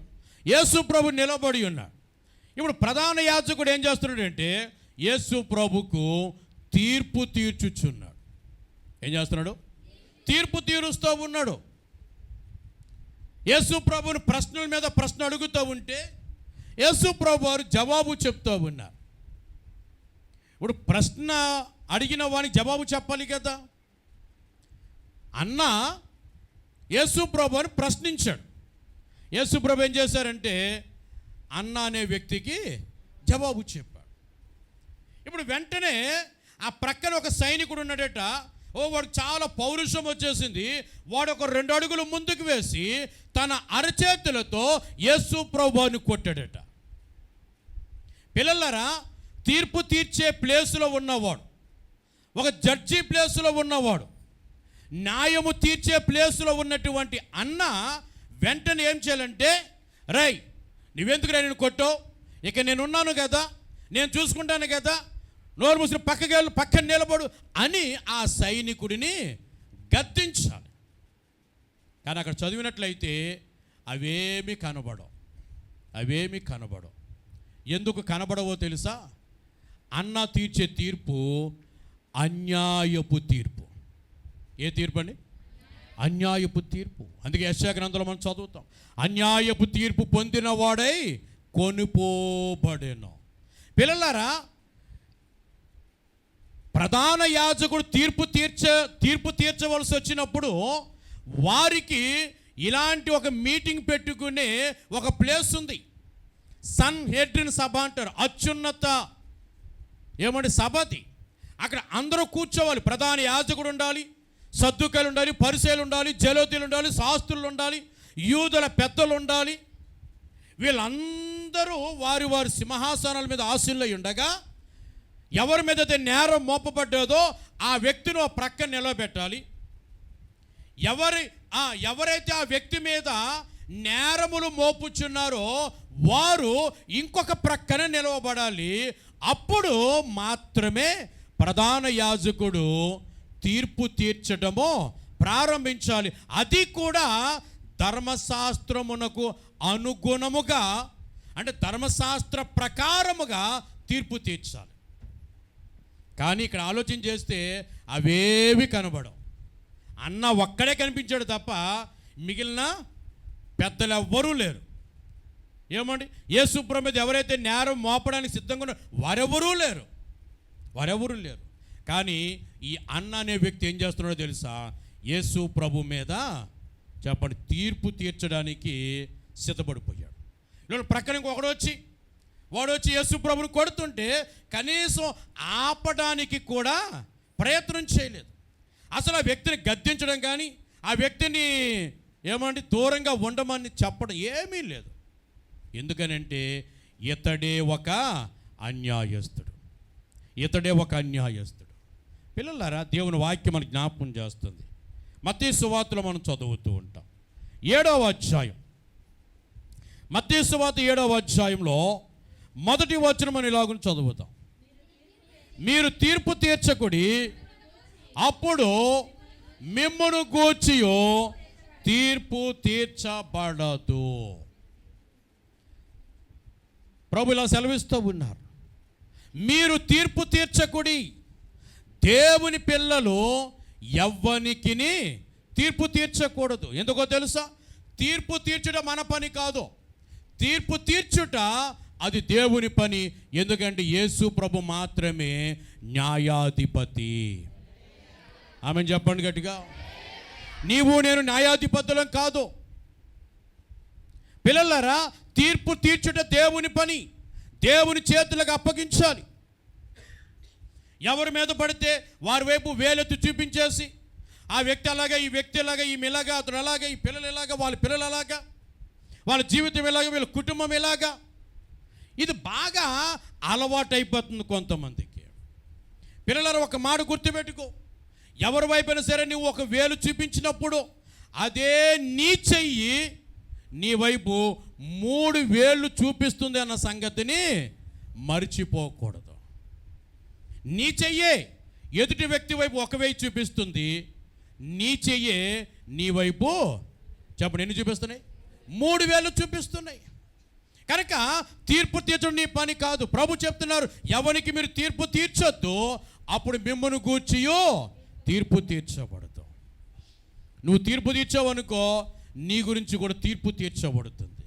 A: యేసు ప్రభు నిలబడి ఉన్నాడు. ఇప్పుడు ప్రధాన యాజకుడు ఏం చేస్తున్నాడు అంటే యేసు ప్రభుకు తీర్పు తీర్చుచున్నాడు. ఏం చేస్తున్నాడు? తీర్పు తీరుస్తూ ఉన్నాడు. యేసు ప్రభుని ప్రశ్నల మీద ప్రశ్న అడుగుతూ ఉంటే యేసు ప్రభు వారు జవాబు చెప్తూ ఉన్నారు. ఇప్పుడు ప్రశ్న అడిగిన వానికి జవాబు చెప్పాలి కదా. అన్న యేసు ప్రభుని ప్రశ్నించాడు. యేసు ప్రభు ఏం చేశారంటే అన్న అనే వ్యక్తికి జవాబు చెప్పాడు. ఇప్పుడు వెంటనే ఆ ప్రక్కన ఒక సైనికుడు ఉన్నాడట. వాడు చాలా పౌరుషం వచ్చేసింది. వాడు ఒక 2 అడుగులు ముందుకు వేసి తన అరచేతులతో యేసు ప్రభుని కొట్టాడట. పిల్లలారా, తీర్పు తీర్చే ప్లేసులో ఉన్నవాడు, ఒక జడ్జి ప్లేసులో ఉన్నవాడు, న్యాయము తీర్చే ప్లేసులో ఉన్నటువంటి అన్న వెంటనే ఏం చేయాలంటే, రై నువ్వెందుకు నేను కొట్టావు, ఇక నేనున్నాను కదా, నేను చూసుకుంటాను కదా, నోరు మూసిన పక్కన నిలబడు అని ఆ సైనికుడిని గద్దించాలి. కానీ అక్కడ చదివినట్లయితే అవేమీ కనబడవు. ఎందుకు కనబడవో తెలుసా? అన్న తీర్చే తీర్పు అన్యాయపు తీర్పు. ఏ తీర్పు అండి? అన్యాయపు తీర్పు. అందుకే యెషయా గ్రంథంలో మనం చదువుతాం, అన్యాయపు తీర్పు పొందిన వాడై కొనుపోబడెను. పిల్లలారా, ప్రధాన యాజకుడు తీర్పు తీర్చవలసి వచ్చినప్పుడు వారికి ఇలాంటి ఒక మీటింగ్ పెట్టుకునే ఒక ప్లేస్ ఉంది. సన్ హెడ్రిన్ సభ అంటారు, అత్యున్నత సభది. అక్కడ అందరూ కూర్చోవాలి. ప్రధాన యాజకుడు ఉండాలి, సద్దుకలు ఉండాలి, పరిసయ్యులు ఉండాలి, జలోతీయులు ఉండాలి, శాస్త్రులు ఉండాలి, యూదుల పెద్దలు ఉండాలి. వీళ్ళందరూ వారి వారి సింహాసనాల మీద ఆశీనులై ఉండగా ఎవరి మీద అయితే నేరం మోపబడ్డదో ఆ వ్యక్తిని ఆ ప్రక్కన నిలబెట్టాలి. ఎవరైతే ఆ వ్యక్తి మీద నేరములు మోపుచున్నారో వారు ఇంకొక ప్రక్కన నిలవబడాలి. అప్పుడు మాత్రమే ప్రధాన యాజకుడు తీర్పు తీర్చడము ప్రారంభించాలి. అది కూడా ధర్మశాస్త్రమునకు అనుగుణముగా, అంటే ధర్మశాస్త్ర ప్రకారముగా తీర్పు తీర్చాలి. కానీ ఇక్కడ ఆలోచన చేస్తే అవేవి కనబడవు. అన్న ఒక్కడే కనిపించాడు తప్ప మిగిలిన పెద్దలు ఎవ్వరూ లేరు. ఏమండి, యేసు ప్రభు మీద ఎవరైతే నేరం మోపడానికి సిద్ధంగా ఉన్నారో వారెవరూ లేరు. కానీ ఈ అన్న అనే వ్యక్తి ఏం చేస్తున్నాడో తెలుసా? యేసు ప్రభు మీద చెప్పండి తీర్పు తీర్చడానికి సిద్ధపడిపోయాడు. ఇలా ప్రక్కన వాడు వచ్చి యేసు ప్రభుని కొడుతుంటే కనీసం ఆపడానికి కూడా ప్రయత్నం చేయలేదు. అసలు ఆ వ్యక్తిని గద్దించడం కానీ ఆ వ్యక్తిని దూరంగా ఉండమని చెప్పడం ఏమీ లేదు. ఎందుకనంటే ఇతడే ఒక అన్యాయస్తుడు. పిల్లలారా, దేవుని వాక్యం మనకు జ్ఞాపకం చేస్తుంది. మత్తయి సువార్తలో మనం చదువుతూ ఉంటాం. 7వ అధ్యాయం, మత్తయి సువార్త 7వ అధ్యాయంలో మొదటి వచనం అని ఇలాగ చదువుతాం. మీరు తీర్పు తీర్చకుడి, అప్పుడు మిమ్మును గూర్చియో తీర్పు తీర్చబడదు. ప్రభు ఇలా సెలవిస్తూ ఉన్నారు, మీరు తీర్పు తీర్చకుడి. దేవుని పిల్లలు ఎవ్వనికి తీర్పు తీర్చకూడదు. ఎందుకో తెలుసా? తీర్పు తీర్చడం మన పని కాదు. తీర్పు తీర్చుట అది దేవుని పని. ఎందుకంటే యేసు ప్రభు మాత్రమే న్యాయాధిపతి. ఆమెను చెప్పండి గట్టిగా. నీవు నేను న్యాయాధిపతులం కాదు. పిల్లలారా, తీర్పు తీర్చుట దేవుని పని. దేవుని చేతులకు అప్పగించాలి. ఎవరి మీద పడితే వారి వైపు వేలెత్తి చూపించేసి ఆ వ్యక్తి అలాగా, ఈ వ్యక్తి అలాగా, ఈమె ఇలాగా, అతను అలాగా, ఈ పిల్లలు ఇలాగా, వాళ్ళ పిల్లలు అలాగా, వాళ్ళ జీవితం ఇలాగా, వీళ్ళ కుటుంబం ఇలాగా, ఇది బాగా అలవాటు అయిపోతుంది కొంతమందికి. పిల్లలారా, ఒక మాట గుర్తుపెట్టుకో, ఎవరి వైపున సరే నువ్వు ఒక వేలు చూపించినప్పుడు అదే నీ చెయ్యి నీ వైపు 3 వేళ్ళు చూపిస్తుంది అన్న సంగతిని మర్చిపోకూడదు. నీ చెయ్యే ఎదుటి వ్యక్తి వైపు 1 వేయి చూపిస్తుంది, నీ చెయ్యే నీ వైపు చెప్పండి ఎన్ని చూపిస్తున్నాయి? 3 వేలు చూపిస్తున్నాయి. కనుక తీర్పు తీర్చడం నీ పని కాదు. ప్రభు చెప్తున్నారు, ఎవరికి మీరు తీర్పు తీర్చొద్దు, అప్పుడు మిమ్మల్ని గూర్చియో తీర్పు తీర్చబడదు. నువ్వు తీర్పు తీర్చావనుకో, నీ గురించి కూడా తీర్పు తీర్చబడుతుంది.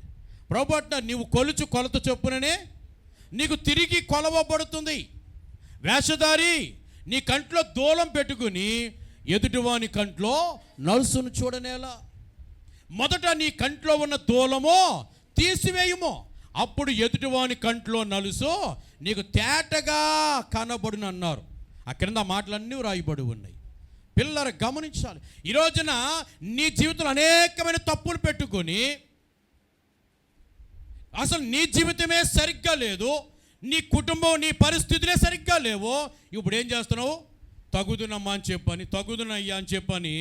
A: ప్రభు అంట, నీవు కొలత చొప్పుననే నీకు తిరిగి కొలవబడుతుంది. వేషధారి, నీ కంట్లో దూలం పెట్టుకుని ఎదుటివాని కంట్లో నలుసును చూడనేలా. మొదట నీ కంట్లో ఉన్న దూలమో తీసివేయుమో, అప్పుడు ఎదుటివాని కంట్లో నలుసు నీకు తేటగా కనబడును అన్నారు. అక్కడ మాటలన్నీ రాయబడి ఉన్నాయి. పిల్లలు గమనించాలి. ఈ రోజున నీ జీవితంలో అనేకమైన తప్పులు పెట్టుకొని అసలు నీ జీవితమే సరిగ్గా లేదు, నీ కుటుంబం నీ పరిస్థితులే సరిగ్గా లేవు. ఇప్పుడు ఏం చేస్తున్నావు? తగుదునమ్మా అని చెప్పని, తగుదునయ్యా అని చెప్పని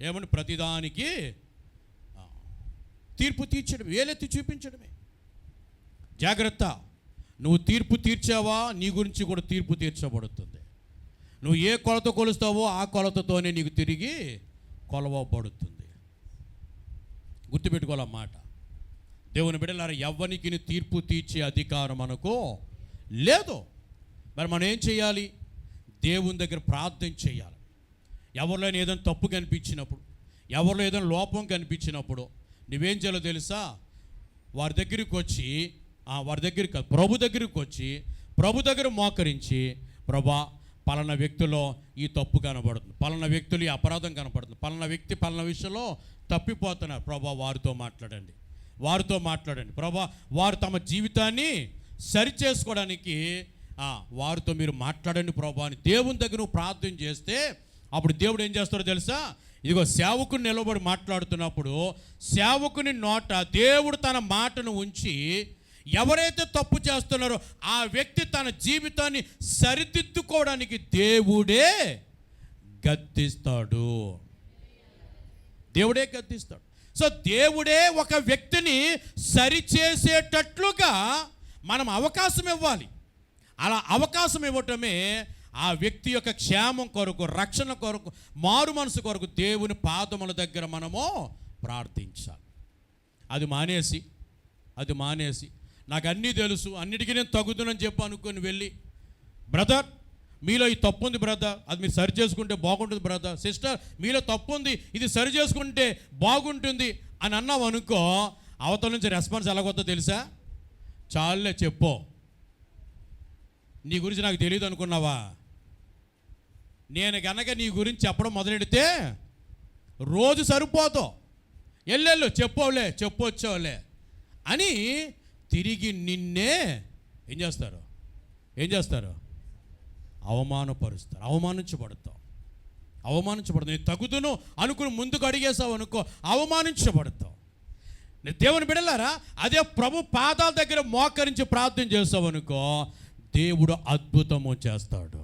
A: ఏమని ప్రతిదానికి తీర్పు తీర్చడం, వేలెత్తి చూపించడమే. జాగ్రత్త, నువ్వు తీర్పు తీర్చావా, నీ గురించి కూడా తీర్పు తీర్చబడుతుంది. నువ్వు ఏ కొలత కొలుస్తావో ఆ కొలతతోనే నీకు తిరిగి కొలవబడుతుంది. గుర్తుపెట్టుకోవాలన్నమాట. దేవుని బిడ్డలారా, ఎవ్వనికి తీర్పు తీర్చే అధికారం మనకు లేదు. మరి మనం ఏం చేయాలి? దేవుని దగ్గర ప్రార్థన చేయాలి. ఎవరిలో ఏదైనా తప్పు కనిపించినప్పుడు, ఎవరిలో ఏదైనా లోపం కనిపించినప్పుడు నువ్వేం చేయాలో తెలుసా? వారి దగ్గరికి వచ్చి, ప్రభు దగ్గరికి వచ్చి, ప్రభు దగ్గర మోకరించి, ప్రభా పలానా వ్యక్తిలో ఈ తప్పు కనబడుతుంది, పలానా వ్యక్తులు ఈ అపరాధం కనబడుతుంది, పలానా వ్యక్తి పలానా విషయంలో తప్పిపోతున్నారు, ప్రభా వారితో మాట్లాడండి ప్రభా, వారు తమ జీవితాన్ని సరిచేసుకోవడానికి వారితో మీరు మాట్లాడండి ప్రభా అని దేవుని దగ్గర నువ్వు ప్రార్థన చేస్తే, అప్పుడు దేవుడు ఏం చేస్తాడో తెలుసా? ఇదిగో సేవకుని నిలబడి మాట్లాడుతున్నప్పుడు సేవకుని నోట దేవుడు తన మాటను ఉంచి, ఎవరైతే తప్పు చేస్తున్నారో ఆ వ్యక్తి తన జీవితాన్ని సరిదిద్దుకోవడానికి దేవుడే గద్దిస్తాడు. సో దేవుడే ఒక వ్యక్తిని సరిచేసేటట్లుగా మనం అవకాశం ఇవ్వాలి. అలా అవకాశం ఇవ్వటమే ఆ వ్యక్తి యొక్క క్షేమం కొరకు, రక్షణ కొరకు, మారు మనసు కొరకు దేవుని పాదముల దగ్గర మనము ప్రార్థించాలి. అది మానేసి నాకు అన్నీ తెలుసు, అన్నిటికీ నేను తగుదునని చెప్పి అనుకొని వెళ్ళి, బ్రదర్ మీలో ఈ తప్పు ఉంది బ్రదర్, అది మీరు సరి చేసుకుంటే బాగుంటుంది బ్రదర్, సిస్టర్ మీలో తప్పు ఉంది, ఇది సరి చేసుకుంటే బాగుంటుంది అని అన్నావు అనుకో, అవతల నుంచి రెస్పాన్స్ ఎలాగొద్దో తెలుసా? చాలులే చెప్పు, నీ గురించి నాకు తెలియదు అనుకున్నావా? నేను కనుక నీ గురించి చెప్పడం మొదలెడితే రోజు సరిపోతావు, ఎల్లెళ్ళు చెప్పవులే చెప్పొచ్చావులే అని తిరిగి నిన్నే ఏం చేస్తారు? అవమానపరుస్తారు, అవమానించబడతావు. నేను తగుదును అనుకుని ముందుకు అడిగేసావు అనుకో, అవమానించబడతావు. దేవుని బిడ్డలారా, అదే ప్రభు పాదాల దగ్గర మోకరించి ప్రార్థన చేస్తావు అనుకో, దేవుడు అద్భుతము చేస్తాడు.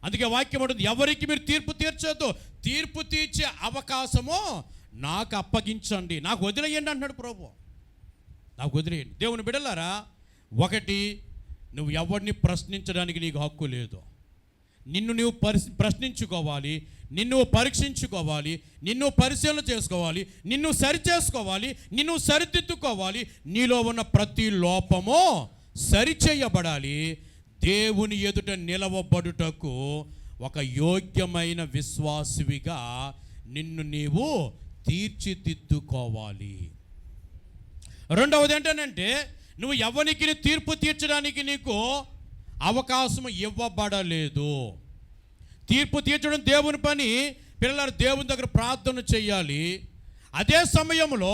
A: అందుకే వాక్యం ఉంటుంది, ఎవరికి మీరు తీర్పు తీర్చొద్దు, తీర్పు తీర్చే అవకాశము నాకు అప్పగించండి, నాకు వదిలేయండి అంటున్నాడు ప్రభు. నాకు వదిలేయండి. దేవుని బిడ్డలారా, ఒకటి, నువ్వు ఎవరిని ప్రశ్నించడానికి నీకు హక్కు లేదు. నిన్ను నువ్వు ప్రశ్నించుకోవాలి, నిన్ను పరీక్షించుకోవాలి, నిన్ను పరిశీలన చేసుకోవాలి, నిన్ను సరి చేసుకోవాలి, నిన్ను సరిదిద్దుకోవాలి. నీలో ఉన్న ప్రతి లోపము సరిచేయబడాలి. దేవుని ఎదుట నిలవబడుటకు ఒక యోగ్యమైన విశ్వాసివిగా నిన్ను నీవు తీర్చిదిద్దుకోవాలి. రెండవది ఏంటంటే, నువ్వు ఎవరికి తీర్పు తీర్చడానికి నీకు అవకాశం ఇవ్వబడలేదు. తీర్పు తీర్చడం దేవుని పని. పిల్లలు దేవుని దగ్గర ప్రార్థన చేయాలి. అదే సమయంలో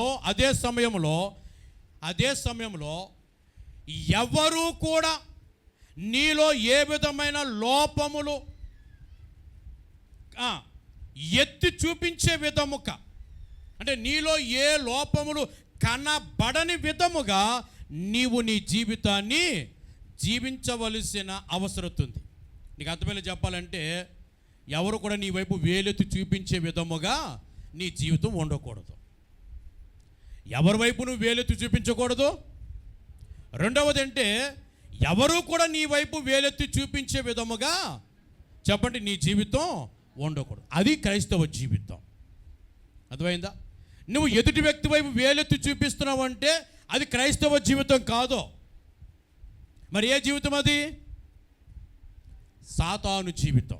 A: ఎవరు కూడా నీలో ఏ విధమైన లోపములు ఎత్తి చూపించే విధముగా, అంటే నీలో ఏ లోపములు కనబడని విధముగా నీవు నీ జీవితాన్ని జీవించవలసిన అవసరం ఉంది. నీకు అర్థమయ్యేలా చెప్పాలంటే, ఎవరు కూడా నీ వైపు వేలెత్తి చూపించే విధముగా నీ జీవితం ఉండకూడదు. ఎవరి వైపు నువ్వు వేలెత్తి చూపించకూడదు. రెండవది అంటే, ఎవరు కూడా నీ వైపు వేలెత్తి చూపించే విధముగా చెప్పండి నీ జీవితం ఉండకూడదు. అది క్రైస్తవ జీవితం. అర్థమైందా? నువ్వు ఎదుటి వ్యక్తి వైపు వేలెత్తి చూపిస్తున్నావంటే అది క్రైస్తవ జీవితం కాదు. మరి ఏ జీవితం అది? సాతాను జీవితం.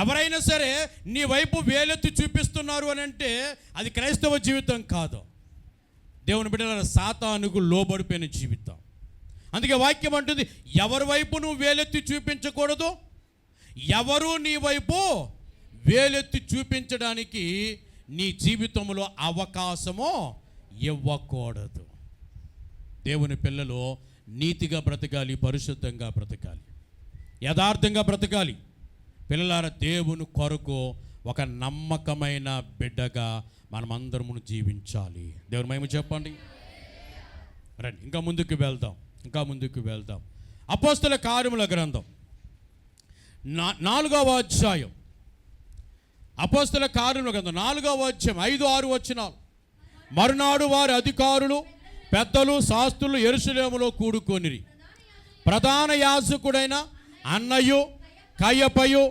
A: ఎవరైనా సరే నీ వైపు వేలెత్తి చూపిస్తున్నారు అని అంటే అది క్రైస్తవ జీవితం కాదు. దేవుని బిడ్డలారా, సాతానుకు లోబడిపోయిన జీవితం. అందుకే వాక్యం అంటుంది, ఎవరి వైపు నువ్వు వేలెత్తి చూపించకూడదు, ఎవరు నీ వైపు వేలెత్తి చూపించడానికి నీ జీవితంలో అవకాశము ఇవ్వకూడదు. దేవుని పిల్లలు నీతిగా బ్రతకాలి, పరిశుద్ధంగా బ్రతకాలి, యథార్థంగా బ్రతకాలి. పిల్లలారా, దేవుని కొరకు ఒక నమ్మకమైన బిడ్డగా మనమందరము జీవించాలి. దేవుని మహిమ చెప్పండి. రండి ఇంకా ముందుకు వెళ్దాం. అపోస్తల కార్యముల గ్రంథం 4వ అధ్యాయం. అపోస్తల కార్యముల గ్రంథం 4వ అధ్యాయం 5-6 వచనాలు. మరునాడు వారి అధికారులు, పెద్దలు, శాస్త్రులు యెరూషలేములో కూడుకొనిరి. ప్రధాన యాజకుడైన అన్నయు, కయపయు,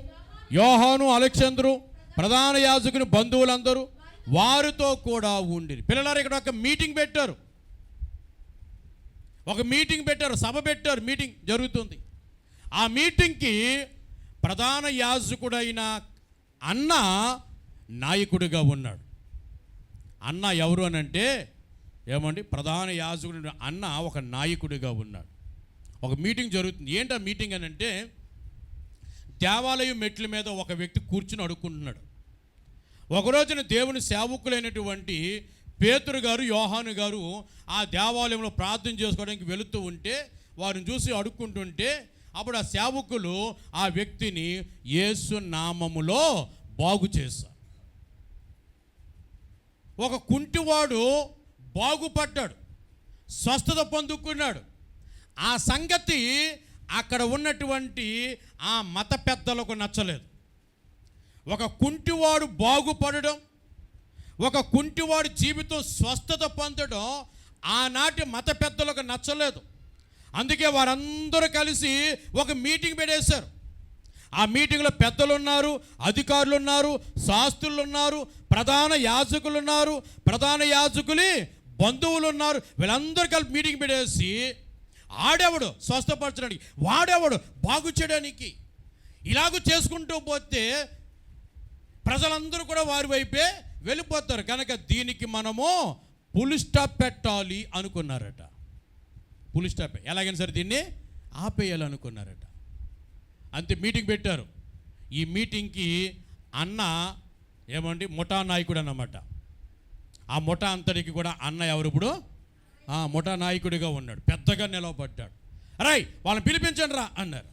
A: యోహాను, అలెగ్జంద్రు, ప్రధాన యాజకుని బంధువులందరూ వారితో కూడా ఉండిరి. పిల్లలారు, ఇక్కడ ఒక మీటింగ్ పెట్టారు, సభ పెట్టారు, మీటింగ్ జరుగుతుంది. ఆ మీటింగ్కి ప్రధాన యాజకుడైన అన్న నాయకుడిగా ఉన్నాడు. అన్న ఎవరు అని అంటే ఏమండి, ప్రధాన యాజకుడు అన్న ఒక నాయకుడిగా ఉన్నాడు. ఒక మీటింగ్ జరుగుతుంది. ఏంటి ఆ మీటింగ్ అని అంటే, దేవాలయం మెట్ల మీద ఒక వ్యక్తి కూర్చుని అడుక్కుంటున్నాడు. ఒకరోజున దేవుని సేవకులైనటువంటి పేతురు గారు, యోహాను గారు ఆ దేవాలయంలో ప్రార్థన చేసుకోవడానికి వెళుతూ ఉంటే వారిని చూసి అడుక్కుంటుంటే, అప్పుడు ఆ సేవకులు ఆ వ్యక్తిని యేసు నామములో బాగు చేశారు. ఒక కుంటివాడు బాగుపడ్డాడు, స్వస్థత పొందుకున్నాడు. ఆ సంగతి అక్కడ ఉన్నటువంటి ఆ మత పెద్దలకు నచ్చలేదు. ఒక కుంటివాడు బాగుపడడం, ఒక కుంటివాడి జీవితం స్వస్థత పొందడం ఆనాటి మత పెద్దలకు నచ్చలేదు. అందుకే వారందరూ కలిసి ఒక మీటింగ్ పెట్టేశారు. ఆ మీటింగ్లో పెద్దలు ఉన్నారు, అధికారులు ఉన్నారు, శాస్త్రులు ఉన్నారు, ప్రధాన యాజకులు ఉన్నారు, ప్రధాన యాజకులు బంధువులు ఉన్నారు. వీళ్ళందరూ కలిపి మీటింగ్ పెట్టేసి ఆడెవడు స్వస్థపరచడానికి, వాడెవడు బాగు చేయడానికి. ఇలాగ చేసుకుంటూ పోతే ప్రజలందరూ కూడా వారి వైపే వెళ్ళిపోతారు. కనుక దీనికి మనము ఫుల్ స్టాప్ పెట్టాలి అనుకున్నారట. ఫుల్ స్టాప్ ఎలాగైనా సరే దీన్ని ఆపేయాలనుకున్నారట. అంతే మీటింగ్ పెట్టారు. ఈ మీటింగ్కి అన్న ఏమండి ముఠా నాయకుడు అన్నమాట. ఆ ముఠా అంతటికి కూడా అన్న ఎవరు ఇప్పుడు ముఠా నాయకుడిగా ఉన్నాడు. పెద్దగా నిలవబడ్డాడు. రై వాళ్ళని పిలిపించండి రా అన్నారు.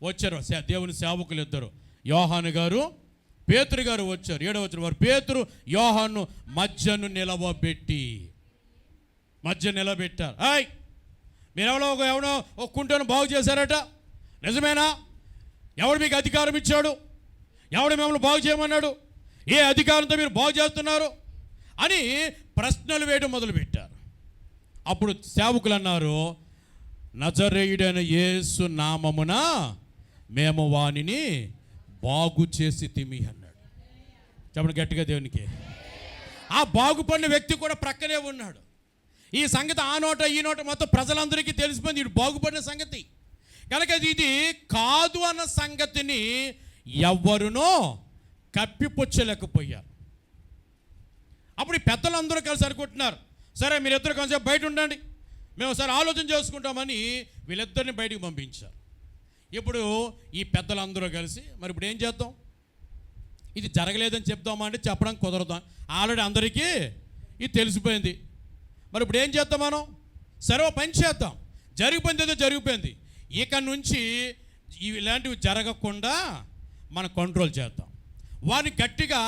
A: వచ్చారు దేవుని సేవకులు ఇద్దరు, యోహాను గారు పేతురు గారు వచ్చారు. 7వ వచనం, వారు పేతురు యోహాను మధ్యను నిలబెట్టారు. హాయ్ మీరెవరో ఎవడో ఒక కుంటను బాగు చేశారట, నిజమేనా? ఎవడు మీకు అధికారం ఇచ్చాడు? ఎవడు మిమ్మల్ని బాగు చేయమన్నాడు? ఏ అధికారంతో మీరు బాగు చేస్తున్నారు అని ప్రశ్నలు వేయడం మొదలుపెట్టారు. అప్పుడు సేవకులు అన్నారు, నజరేయుడైన యేసు నామమున మేము వానిని బాగు చేసి తిమి అన్నాడు. చెప్పండి గట్టిగా దేవునికి. ఆ బాగుపడిన వ్యక్తి కూడా ప్రక్కనే ఉన్నాడు. ఈ సంగతి ఆ నోట ఈ నోట మొత్తం ప్రజలందరికీ తెలిసిపోయింది, ఇది బాగుపడిన సంగతి. కనుక ఇది కాదు అన్న సంగతిని ఎవ్వరునో కప్పిపుచ్చలేకపోయారు. అప్పుడు ఈ పెద్దలందరూ కలిసి అనుకుంటున్నారు, సరే మీరిద్దరు కొంచెం బయట ఉండండి, మేము ఒకసారి ఆలోచన చేసుకుంటామని వీళ్ళిద్దరిని బయటికి పంపించారు. ఇప్పుడు ఈ పెద్దలందరూ కలిసి మరి ఇప్పుడు ఏం చేద్దాం, ఇది జరగలేదని చెప్దామా అంటే చెప్పడం కుదరదు, ఆల్రెడీ అందరికీ ఇది తెలిసిపోయింది. మరి ఇప్పుడు ఏం చేద్దాం మనం? సరే ఓ పని చేద్దాం, జరిగిపోయింది ఏదో జరిగిపోయింది, ఇక నుంచి ఇలాంటివి జరగకుండా మనం కంట్రోల్ చేద్దాం, వారిని గట్టిగా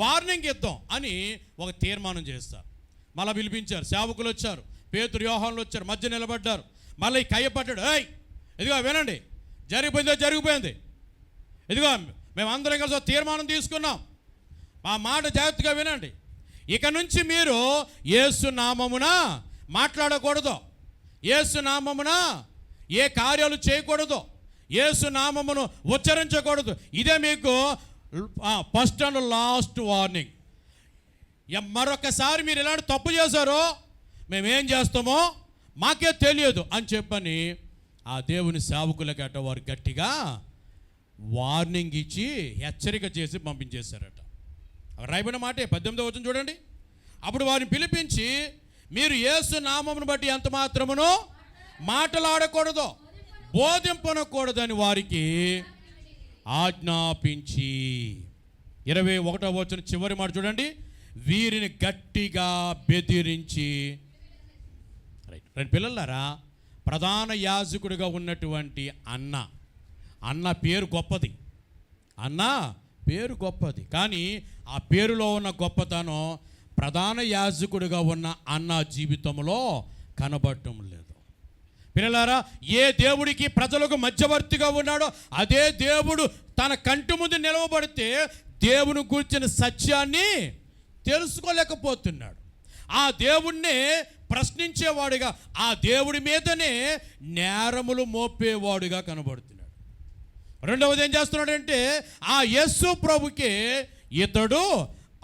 A: వార్నింగ్ ఇద్దాం అని ఒక తీర్మానం చేస్తారు. మళ్ళీ పిలిపించారు, సేవకులు వచ్చారు, పేతురు యోహానులు వచ్చారు, మధ్య నిలబడ్డారు. మళ్ళీ కయ్యపడ్డాడు, ఏయ్ ఇదిగో వినండి, జరిగిపోయింది, ఇదిగో మేమందరం కలిసి తీర్మానం తీసుకున్నాం, మా మాట జాగ్రత్తగా వినండి. ఇక నుంచి మీరు యేసు నామమున మాట్లాడకూడదు, యేసు నామమున ఏ కార్యాలు చేయకూడదు, యేసు నామమును ఉచ్చరించకూడదు. ఇదే మీకు ఫస్ట్ అండ్ లాస్ట్ వార్నింగ్. మరొకసారి మీరు ఇలాంటి తప్పు చేశారో మేమేం చేస్తామో మాకే తెలియదు అని చెప్పని ఆ దేవుని సేవకులకి అట వారు గట్టిగా వార్నింగ్ ఇచ్చి హెచ్చరిక చేసి పంపించేశారట. రాయబడిన మాటే 18వ వచనం చూడండి. అప్పుడు వారిని పిలిపించి మీరు యేసు నామమును బట్టి ఎంత మాత్రమునో మాటలాడకూడదు, బోధింపనకూడదని వారికి ఆజ్ఞాపించి. 21వ వచనం చివరి మాట చూడండి, వీరిని గట్టిగా బెదిరించి. రైట్ పిల్లలారా, ప్రధాన యాజకుడిగా ఉన్నటువంటి అన్న పేరు గొప్పది, అన్న పేరు గొప్పది. కానీ ఆ పేరులో ఉన్న గొప్పతనం ప్రధాన యాజకుడిగా ఉన్న అన్న జీవితంలో కనబడటం లేదు. పిల్లలారా, ఏ దేవుడికి ప్రజలకు మధ్యవర్తిగా ఉన్నాడో అదే దేవుడు తన కంటి ముందు నిలవబడితే దేవుని గురించిన సత్యాన్ని తెలుసుకోలేకపోతున్నాడు. ఆ దేవుణ్ణే ప్రశ్నించేవాడుగా, ఆ దేవుడి మీదనే నేరములు మోపేవాడుగా కనబడుతున్నాడు. రెండవది ఏం చేస్తున్నాడంటే ఆ యేసు ప్రభుకే ఇతడు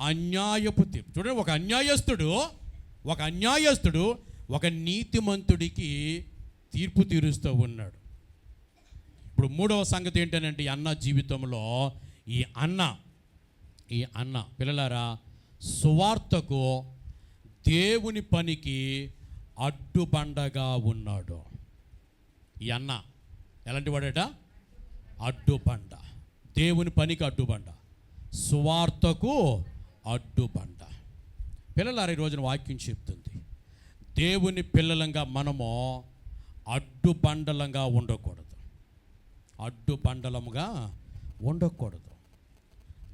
A: అన్యాయపు తీర్పు. చూడండి, ఒక అన్యాయస్తుడు ఒక నీతిమంతుడికి తీర్పు తీరుస్తూ ఉన్నాడు. ఇప్పుడు మూడవ సంగతి ఏంటంటే అన్న జీవితంలో ఈ అన్న పిల్లలారా సువార్తకు దేవుని పనికి అడ్డుబండగా ఉన్నాడు. ఈ అన్న ఎలాంటి వాడట? అడ్డుబండ, దేవుని పనికి అడ్డుబండ, సువార్తకు అడ్డుబండ. పిల్లలారా, ఈ రోజున వాక్యం చెప్తుంది, దేవుని పిల్లలంగా మనము అడ్డుబండలంగా ఉండకూడదు, అడ్డుబండలముగా ఉండకూడదు.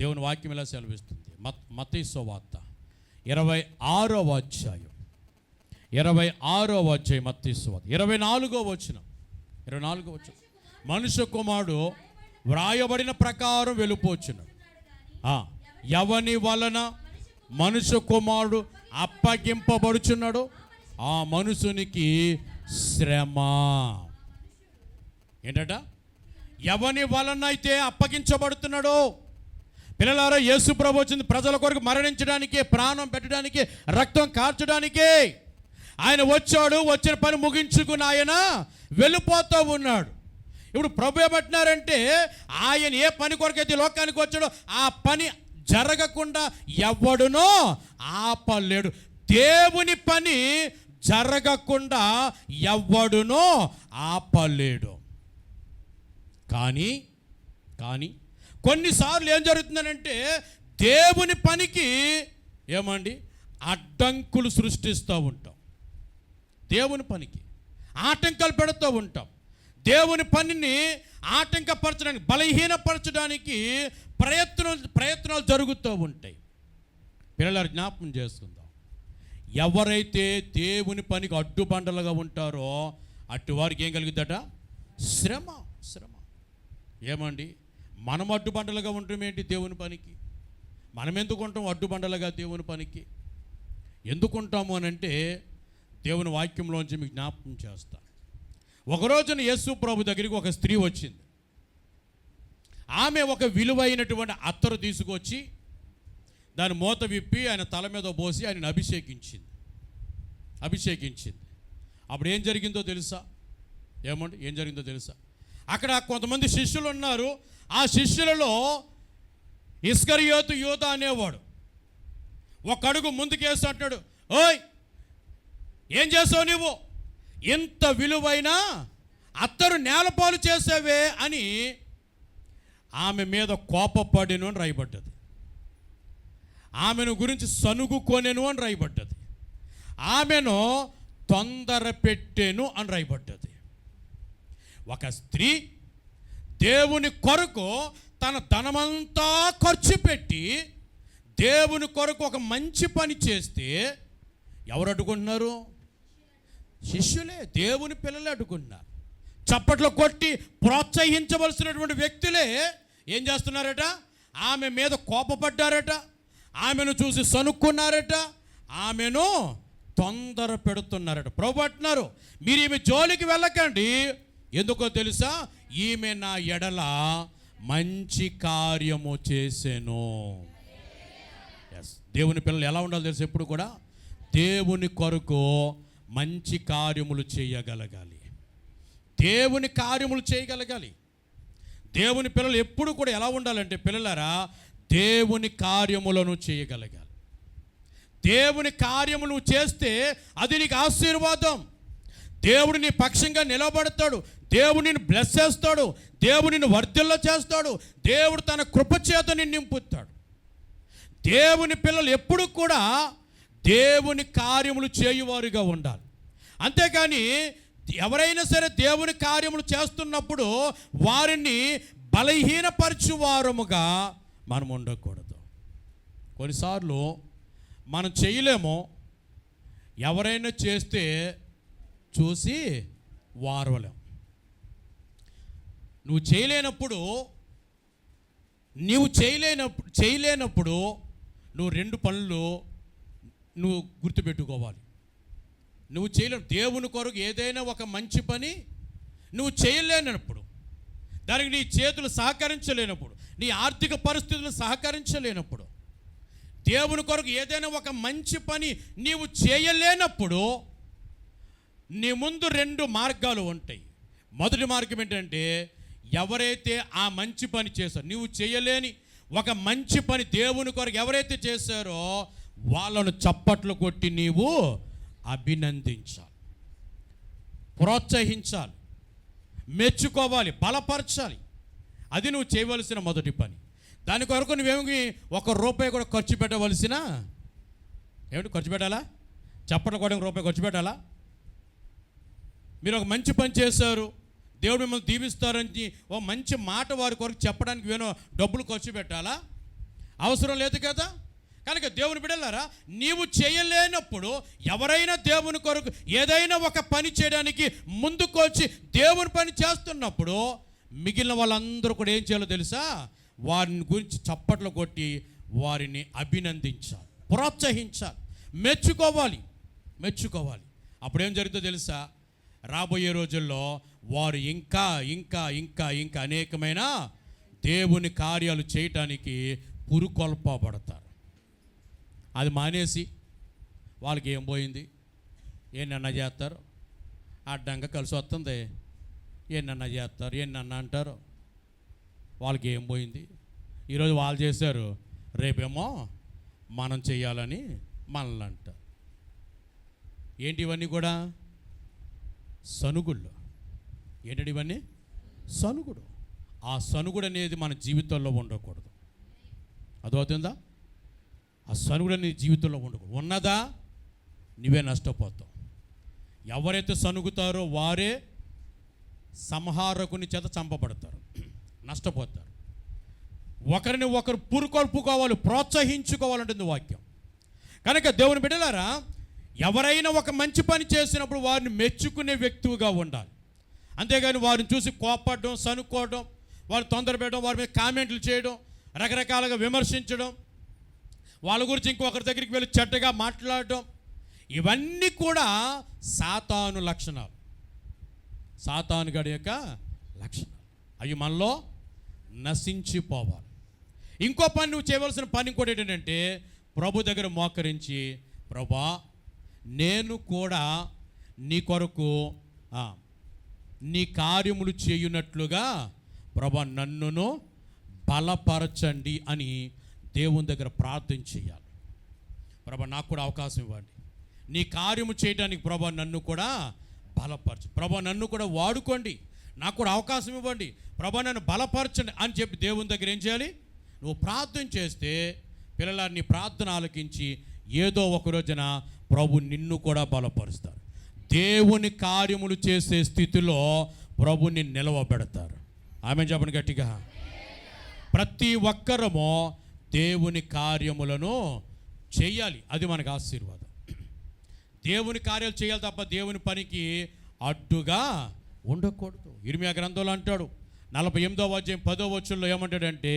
A: దేవుని వాక్యం ఇలా సెలవిస్తుంది. మత్తయి సువార్త 26వ అధ్యాయం మత్తయి సువార్త 24వ వచనం. మనుష్య కుమారుడు వ్రాయబడిన ప్రకారం వెళ్ళిపోవచ్చును, ఎవని వలన మనుష్య కుమారుడు అప్పగింపబడుచున్నాడు ఆ మనుషునికి శ్రమ. ఏంటట? ఎవని వలన అయితే అప్పగించబడుతున్నాడో. పిల్లలారా, యేసు ప్రభు వచ్చింది ప్రజల కొరకు మరణించడానికే, ప్రాణం పెట్టడానికే, రక్తం కార్చడానికే. ఆయన వచ్చాడు, వచ్చిన పని ముగించుకుని ఆయన వెళ్ళిపోతూ ఉన్నాడు. ఇప్పుడు ప్రభు ఏమంటున్నారంటే ఆయన ఏ పని కొరకైతే లోకానికి వచ్చాడో ఆ పని జరగకుండా ఎవడునో ఆపలేడు. దేవుని పని జరగకుండా ఎవడునో ఆపలేడు. కానీ కొన్నిసార్లు ఏం జరుగుతుందనంటే దేవుని పనికి ఏమండి అడ్డంకులు సృష్టిస్తూ ఉంటాం. దేవుని పనికి ఆటంకాలు పెడుతూ ఉంటాం. దేవుని పనిని ఆటంకపరచడానికి, బలహీనపరచడానికి ప్రయత్నాలు జరుగుతూ ఉంటాయి. పిల్లలు జ్ఞాపకం చేసుకుందాం, ఎవరైతే దేవుని పనికి అడ్డుబండలుగా ఉంటారో అటు వారికి ఏం కలుగుద్దట? శ్రమ. ఏమండి మనం అడ్డుబండలుగా ఉంటామేంటి దేవుని పనికి? మనం ఎందుకు ఉంటాం అడ్డుబండలుగా దేవుని పనికి? ఎందుకుంటాము అని అంటే దేవుని వాక్యంలోంచి మీకు జ్ఞాపకం చేస్తా. ఒకరోజున యేసు ప్రభు దగ్గరికి ఒక స్త్రీ వచ్చింది. ఆమె ఒక విలువైనటువంటి అత్తరు తీసుకొచ్చి దాని మూత విప్పి ఆయన తల మీద పోసి ఆయన అభిషేకించింది. అప్పుడు ఏం జరిగిందో తెలుసా? ఏం జరిగిందో తెలుసా? అక్కడ కొంతమంది శిష్యులు ఉన్నారు. ఆ శిష్యులలో ఇస్కరియోతు యూదా అనేవాడు ఒక అడుగు ముందుకేసి అంటాడు, ఓయ్ ఏం చేసావు నువ్వు? ఇంత విలువైన అత్తరు నేలపాలు చేసావే అని ఆమె మీద కోపపడెను అని రాయబడ్డది. ఆమెను గురించి సనుగుకొనెను అని రాయబడ్డది. ఆమెను తొందర పెట్టెను అని రాయబడ్డది. ఒక స్త్రీ దేవుని కొరకు తన ధనమంతా ఖర్చు పెట్టి దేవుని కొరకు ఒక మంచి పని చేస్తే ఎవరు అడ్డుకుంటున్నారు? శిష్యులే, దేవుని పిల్లలే అడ్డుకుంటున్నారు. చప్పట్లు కొట్టి ప్రోత్సహించవలసినటువంటి వ్యక్తులే ఏం చేస్తున్నారట? ఆమె మీద కోపపడ్డారట, ఆమెను చూసి సనుక్కున్నారట, ఆమెను తొందర పెడుతున్నారట. ప్రభు అంటున్నారు, మీరు ఈమె జోలికి వెళ్ళకండి. ఎందుకో తెలుసా? ఈమె నా ఎడల మంచి కార్యము చేసెను. ఎస్, దేవుని పిల్లలు ఎలా ఉండాలో తెలుసు? ఎప్పుడు కూడా దేవుని కొరకు మంచి కార్యములు చేయగలగాలి. దేవుని కార్యములు చేయగలగాలి. దేవుని పిల్లలు ఎప్పుడు కూడా ఎలా ఉండాలంటే పిల్లలారా, దేవుని కార్యములను చేయగలగాలి. దేవుని కార్యములు చేస్తే అది నీకు ఆశీర్వాదం. దేవుడు నీ పక్షంగా నిలబడతాడు. దేవుడు నిన్ను బ్లెస్ చేస్తాడు. దేవుడు నిన్ను వర్ధిల్ల చేస్తాడు. దేవుడు తన కృపచేత నిన్ను నింపుతాడు. దేవుని పిల్లలు ఎప్పుడు కూడా దేవుని కార్యములు చేయువారుగా ఉండాలి. అంతేకాని ఎవరైనా సరే దేవుని కార్యములు చేస్తున్నప్పుడు వారిని బలహీనపరచువారముగా మనం ఉండకూడదు. కొన్నిసార్లు మనం చేయలేము, ఎవరైనా చేస్తే చూసి వారవలేం. నువ్వు చేయలేనప్పుడు నువ్వు రెండు పనులు నువ్వు గుర్తుపెట్టుకోవాలి. నువ్వు చేయలేవు. దేవుని కొరకు ఏదైనా ఒక మంచి పని నువ్వు చేయలేనప్పుడు, దానికి నీ చేతులు సహకరించలేనప్పుడు, నీ ఆర్థిక పరిస్థితులు సహకరించలేనప్పుడు, దేవుని కొరకు ఏదైనా ఒక మంచి పని నీవు చేయలేనప్పుడు నీ ముందు రెండు మార్గాలు ఉంటాయి. మొదటి మార్గం ఏంటంటే, ఎవరైతే ఆ మంచి పని చేశారో, నీవు చేయలేని ఒక మంచి పని దేవుని కొరకు ఎవరైతే చేశారో వాళ్ళను చప్పట్లు కొట్టి నీవు అభినందించాలి, ప్రోత్సహించాలి, మెచ్చుకోవాలి, బలపరచాలి. అది నువ్వు చేయవలసిన మొదటి పని. దాని కొరకు నువ్వేమి ₹1 కూడా ఖర్చు పెట్టవలసిన ఖర్చు పెట్టాలా? చప్పట్లు కొట్టడానికి ₹1 ఖర్చు పెట్టాలా? మీరు ఒక మంచి పని చేశారు, దేవుడు మిమ్మల్ని దీవిస్తారని ఓ మంచి మాట వారి కొరకు చెప్పడానికి ఏమో డబ్బులు ఖర్చు పెట్టాలా? అవసరం లేదు కదా. కనుక దేవుని బిడ్డలారా, నీవు చేయలేనప్పుడు ఎవరైనా దేవుని కొరకు ఏదైనా ఒక పని చేయడానికి ముందుకొచ్చి దేవుని పని చేస్తున్నప్పుడు మిగిలిన వాళ్ళందరూ కూడా ఏం చేయాలో తెలుసా? వారిని గురించి చప్పట్లు కొట్టి వారిని అభినందించాలి, ప్రోత్సహించాలి, మెచ్చుకోవాలి. అప్పుడేం జరుగుతుందో తెలుసా? రాబోయే రోజుల్లో వారు ఇంకా ఇంకా ఇంకా ఇంకా అనేకమైన దేవుని కార్యాలు చేయటానికి పురుకొల్పబడతారు. అది మానేసి వాళ్ళకి ఏం పోయింది, ఏంటన్నా చేస్తారు, అడ్డంగా కలిసి వస్తుంది, ఏంటన్నా చేస్తారు, ఏంటన్నా అంటారు. వాళ్ళకి ఏం పోయింది? ఈరోజు వాళ్ళు చేశారు, రేపేమో మనం చెయ్యాలని మనల్ని అంటారు. ఏంటి ఇవన్నీ కూడా? సనుగుళ్ళు. ఏంటంటే ఇవన్నీ సనుగుడు. ఆ సనుగుడు అనేది మన జీవితంలో ఉండకూడదు. అదవుతుందా? ఆ సనుగుడు అనేది జీవితంలో ఉండకూడదు. ఉన్నదా నువ్వే నష్టపోతావు. ఎవరైతే సనుగుతారో వారే సంహారకుని చేత చంపబడతారు, నష్టపోతారు. ఒకరిని ఒకరు పురుకొల్పుకోవాలి, ప్రోత్సహించుకోవాలంటుంది వాక్యం. కనుక దేవుని బిడ్డలారా, ఎవరైనా ఒక మంచి పని చేసినప్పుడు వారిని మెచ్చుకునే వ్యక్తిగా ఉండాలి. అంతేగాని వారిని చూసి కోపడడం, సనుక్కోవడం, వారు తొందరపెట్టడం, వారి మీద కామెంట్లు చేయడం, రకరకాలుగా విమర్శించడం, వాళ్ళ గురించి ఇంకొకరి దగ్గరికి వెళ్ళి చెడ్డగా మాట్లాడడం, ఇవన్నీ కూడా సాతాను లక్షణాలు, సాతాను గడి యొక్క లక్షణాలు. అవి మనలో నశించిపోవాలి. ఇంకో పని నువ్వు చేయవలసిన పని ఇంకోటి ఏంటంటే, ప్రభు దగ్గర మోకరించి, ప్రభా నేను కూడా నీ కొరకు నీ కార్యములు చేయునట్లుగా ప్రభా నన్నును బలపరచండి అని దేవుని దగ్గర ప్రార్థన చేయాలి. ప్రభా నాకు కూడా అవకాశం ఇవ్వండి, నీ కార్యము చేయడానికి ప్రభా నన్ను కూడా బలపరచు, ప్రభా నన్ను కూడా వాడుకోండి, నాకు కూడా అవకాశం ఇవ్వండి, ప్రభా నన్ను బలపరచండి అని చెప్పి దేవుని దగ్గర ఏం చేయాలి? నువ్వు ప్రార్థన చేస్తే పిల్లల నీ ప్రార్థన ఆలకించి ఏదో ఒక రోజున ప్రభు నిన్ను కూడా బలపరుస్తారు. దేవుని కార్యములు చేసే స్థితిలో ప్రభుని నిలవబెడతారు. ఆమె చెప్పండి గట్టిగా. ప్రతి ఒక్కరము దేవుని కార్యములను చేయాలి, అది మనకు ఆశీర్వాదం. దేవుని కార్యాలు చేయాలి తప్ప దేవుని పనికి అడ్డుగా ఉండకూడదు. ఇర్మియా గ్రంథంలో అంటాడు 48వ అధ్యాయం 10వ వచనంలో ఏమంటాడంటే,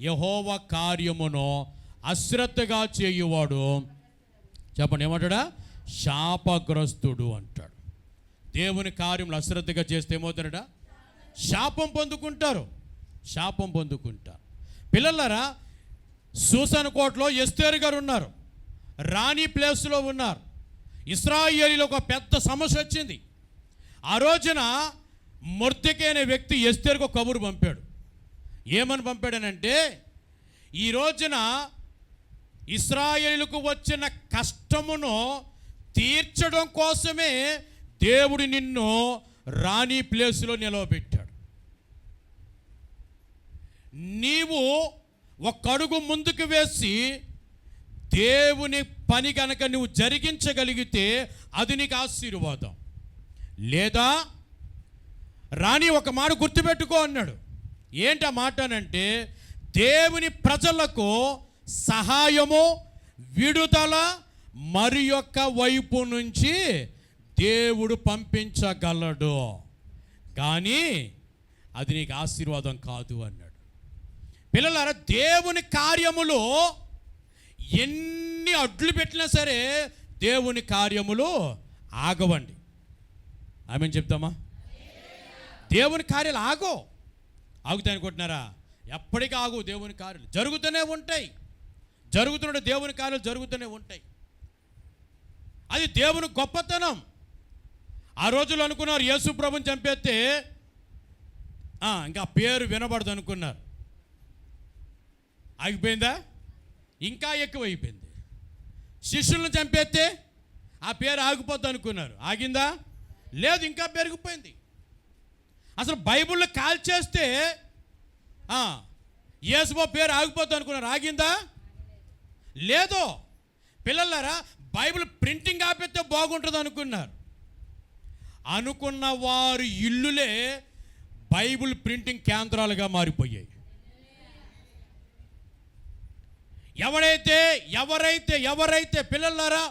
A: యెహోవా కార్యమును అశ్రద్ధగా చేయువాడు, చెప్పండి ఏమంటాడా? శాపగ్రస్తుడు అంటాడు. దేవుని కార్యములు అశ్రద్ధగా చేస్తే ఏమవుతాడా? శాపం పొందుకుంటారు, శాపం పొందుకుంటారు. పిల్లలారా, సూసన్ కోటలో ఎస్తేరు గారు ఉన్నారు, రాణి ప్లేస్లో ఉన్నారు. ఇశ్రాయేలీలో ఒక పెద్ద సమస్య వచ్చింది. ఆ రోజున మొర్దెకై అనే వ్యక్తి ఎస్తేరుకు ఒక కబురు పంపాడు. ఏమని పంపాడనంటే, ఈ రోజున ఇశ్రాయేలుకు వచ్చిన కష్టమును తీర్చడం కోసమే దేవుడు నిన్ను రాణి ప్లేస్లో నిలవబెట్టాడు. నీవు ఒక అడుగు ముందుకు వేసి దేవుని పని కనుక నువ్వు జరిగించగలిగితే అది నీకు ఆశీర్వాదం. లేదా రాణి ఒక మాట గుర్తుపెట్టుకో అన్నాడు. ఏంటి ఆ మాట అనంటే, దేవుని ప్రజలకు సహాయము, విడుదల మరి యొక్క వైపు నుంచి దేవుడు పంపించగలడు, కానీ అది నీకు ఆశీర్వాదం కాదు అన్నాడు. పిల్లలారా, దేవుని కార్యములు ఎన్ని అడ్లు పెట్టినా సరే దేవుని కార్యములు ఆగవండి. ఆమెను చెప్తామా? దేవుని కార్యాలు ఆగుతాయి అనుకుంటున్నారా? ఎప్పటికీ ఆగు. దేవుని కార్యాలు జరుగుతూనే ఉంటాయి, జరుగుతుంటే దేవుని కార్యాలు జరుగుతూనే ఉంటాయి. అది దేవుని గొప్పతనం. ఆ రోజుల్లో అనుకున్నారు యేసు ప్రభుని చంపేస్తే ఇంకా పేరు వినబడదు అనుకున్నారు. ఆగిపోయిందా? ఇంకా ఎక్కువైపోయింది. శిష్యులను చంపేస్తే ఆ పేరు ఆగిపోద్ది అనుకున్నారు. ఆగిందా? లేదు, ఇంకా పెరిగిపోయింది. అసలు బైబిల్లో కాల్చేస్తే యేసుబాబు పేరు ఆగిపోద్ది అనుకున్నారు. ఆగిందా? లేదు. పిల్లలారా, బైబిల్ ప్రింటింగ్ ఆపేస్తే బాగుంటుంది అనుకున్నారు. అనుకున్న వారి ఇల్లులే బైబిల్ ప్రింటింగ్ కేంద్రాలుగా మారిపోయాయి. ఎవరైతే పిల్లలారా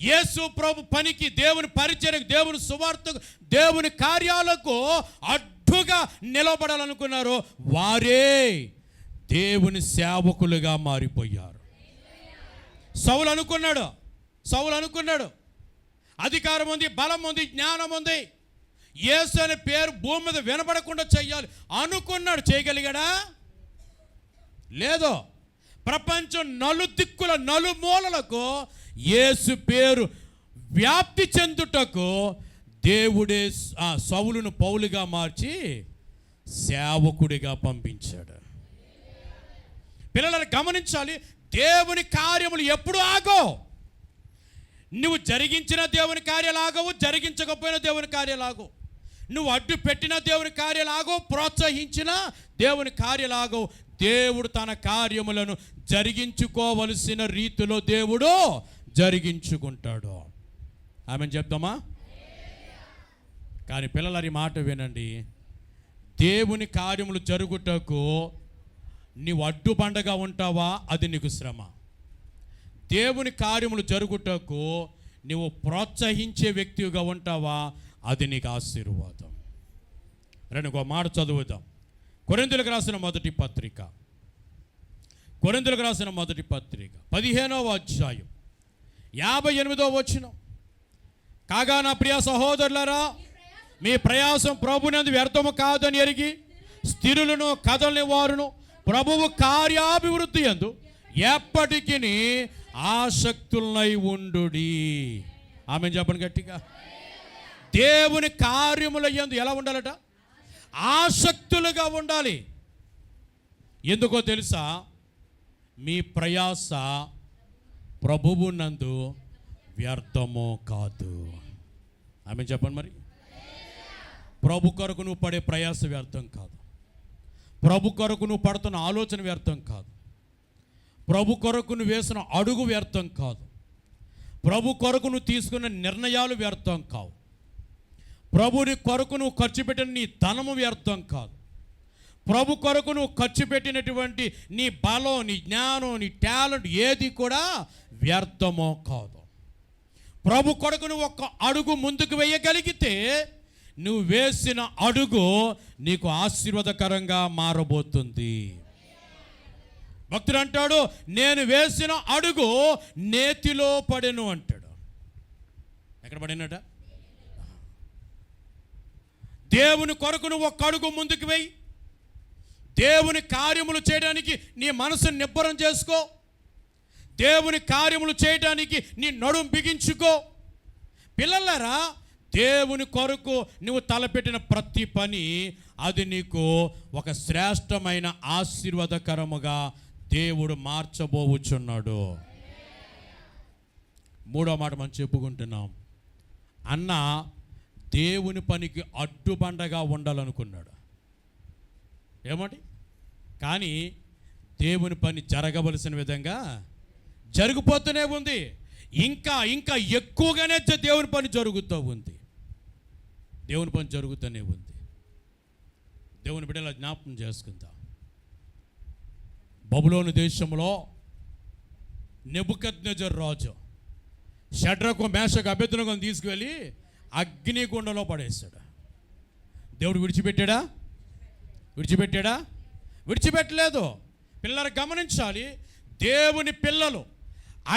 A: యేసు ప్రభు పనికి, దేవుని పరిచర్యకు, దేవుని సువార్తకు, దేవుని కార్యాలకు అడ్డుగా నిలబడాలనుకున్నారో వారే దేవుని సేవకులుగా మారిపోయారు. సౌలు అనుకున్నాడు అధికారం ఉంది, బలం ఉంది, జ్ఞానం ఉంది, యేసు అనే పేరు భూమి మీద వినబడకుండా చెయ్యాలి అనుకున్నాడు. చేయగలిగాడా? లేదు. ప్రపంచం నలుదిక్కుల నలుమూలలకు యేసు పేరు వ్యాప్తి చెందుటకు దేవుడే సౌలును పౌలుగా మార్చి సేవకుడిగా పంపించాడు. పిల్లలను గమనించాలి, దేవుని కార్యములు ఎప్పుడు ఆగో. నువ్వు జరిగించిన దేవుని కార్యాలు ఆగవు, జరిగించకపోయిన దేవుని కార్యాలు ఆగవు. నువ్వు అడ్డు పెట్టిన దేవుని కార్యాలు ఆగవు, ప్రోత్సహించిన దేవుని కార్యాలు ఆగవు. దేవుడు తన కార్యములను జరిగించుకోవలసిన రీతిలో దేవుడు జరిగించుకుంటాడు. ఆమెను చెప్తామా? కానీ పిల్లలు ఈ మాట వినండి, దేవుని కార్యములు జరుగుటకు నీవు అడ్డుబండగా ఉంటావా, అది నీకు శ్రమ. దేవుని కార్యములు జరుగుటకు నీవు ప్రోత్సహించే వ్యక్తిగా ఉంటావా, అది నీకు ఆశీర్వాదం. రండి ఒక మాట చదువుదాం. కొరింథీయులకు రాసిన మొదటి పత్రిక 15వ అధ్యాయం 58వ వచనం. కాగా నా ప్రియ సహోదరులారా, మీ ప్రయాసం ప్రభునందు వ్యర్థము కాదని ఎరిగి స్థిరులను కదలని వారును ప్రభువు కార్యాభివృద్ధి యందు ఎప్పటికీ ఆసక్తులై ఉండుడి. ఆమె చెప్పండి గట్టిగా. దేవుని కార్యముల యందు ఎలా ఉండాలట? ఆసక్తులుగా ఉండాలి. ఎందుకో తెలుసా? మీ ప్రయాస ప్రభువు నందు వ్యర్థమో కాదు. ఆమె చెప్పండి. మరి ప్రభు కొరకు నువ్వు పడే ప్రయాస వ్యర్థం కాదు. ప్రభు కొరకు నువ్వు పడుతున్న ఆలోచన వ్యర్థం కాదు. ప్రభు కొరకు నువ్వు వేసిన అడుగు వ్యర్థం కాదు. ప్రభు కొరకు నువ్వు తీసుకున్న నిర్ణయాలు వ్యర్థం కావు. ప్రభుని కొరకు నువ్వు ఖర్చు పెట్టిన నీ ధనము వ్యర్థం కాదు. ప్రభు కొరకు నువ్వు ఖర్చు పెట్టినటువంటి నీ బలం, నీ జ్ఞానం, నీ టాలెంట్ ఏది కూడా వ్యర్థమో కాదు. ప్రభు కొరకు నువ్వు ఒక్క అడుగు ముందుకు వేయగలిగితే నువ్వు వేసిన అడుగు నీకు ఆశీర్వాదకరంగా మారబోతుంది. భక్తుడు అంటాడు, నేను వేసిన అడుగు నేతిలో పడెను అంటాడు. ఎక్కడ పడినట? దేవుని కొరకు నువ్వు ఒక్క అడుగు ముందుకు వేయి. దేవుని కార్యములు చేయడానికి నీ మనసును నిబ్బరం చేసుకో. దేవుని కార్యములు చేయడానికి నీ నడుం బిగించుకో. పిల్లలారా, దేవుని కొరకు నువ్వు తలపెట్టిన ప్రతి పని అది నీకు ఒక శ్రేష్టమైన ఆశీర్వాదకరముగా దేవుడు మార్చబోచున్నాడు. మూడో మాట మనం చెప్పుకుంటున్నాం. అన్న దేవుని పనికి అడ్డుబండగా ఉండాలనుకున్నాడు. ఏమండి? కానీ దేవుని పని జరగవలసిన విధంగా జరిగిపోతూనే ఉంది. ఇంకా ఇంకా ఎక్కువగానే దేవుని పని జరుగుతూ ఉంది. దేవుని పని జరుగుతూనే ఉంది. దేవుని బిడ్డల జ్ఞాపకం చేసుకుందాం. బబులోను దేశంలో నెబుకద్నెజరు రాజు షడ్రకు, మేషకు, అబేద్నెగోను తీసుకువెళ్ళి అగ్నిగుండంలో పడేశాడు. దేవుడు విడిచిపెట్టాడా? విడిచిపెట్టలేదు. పిల్లలు గమనించాలి, దేవుని పిల్లలు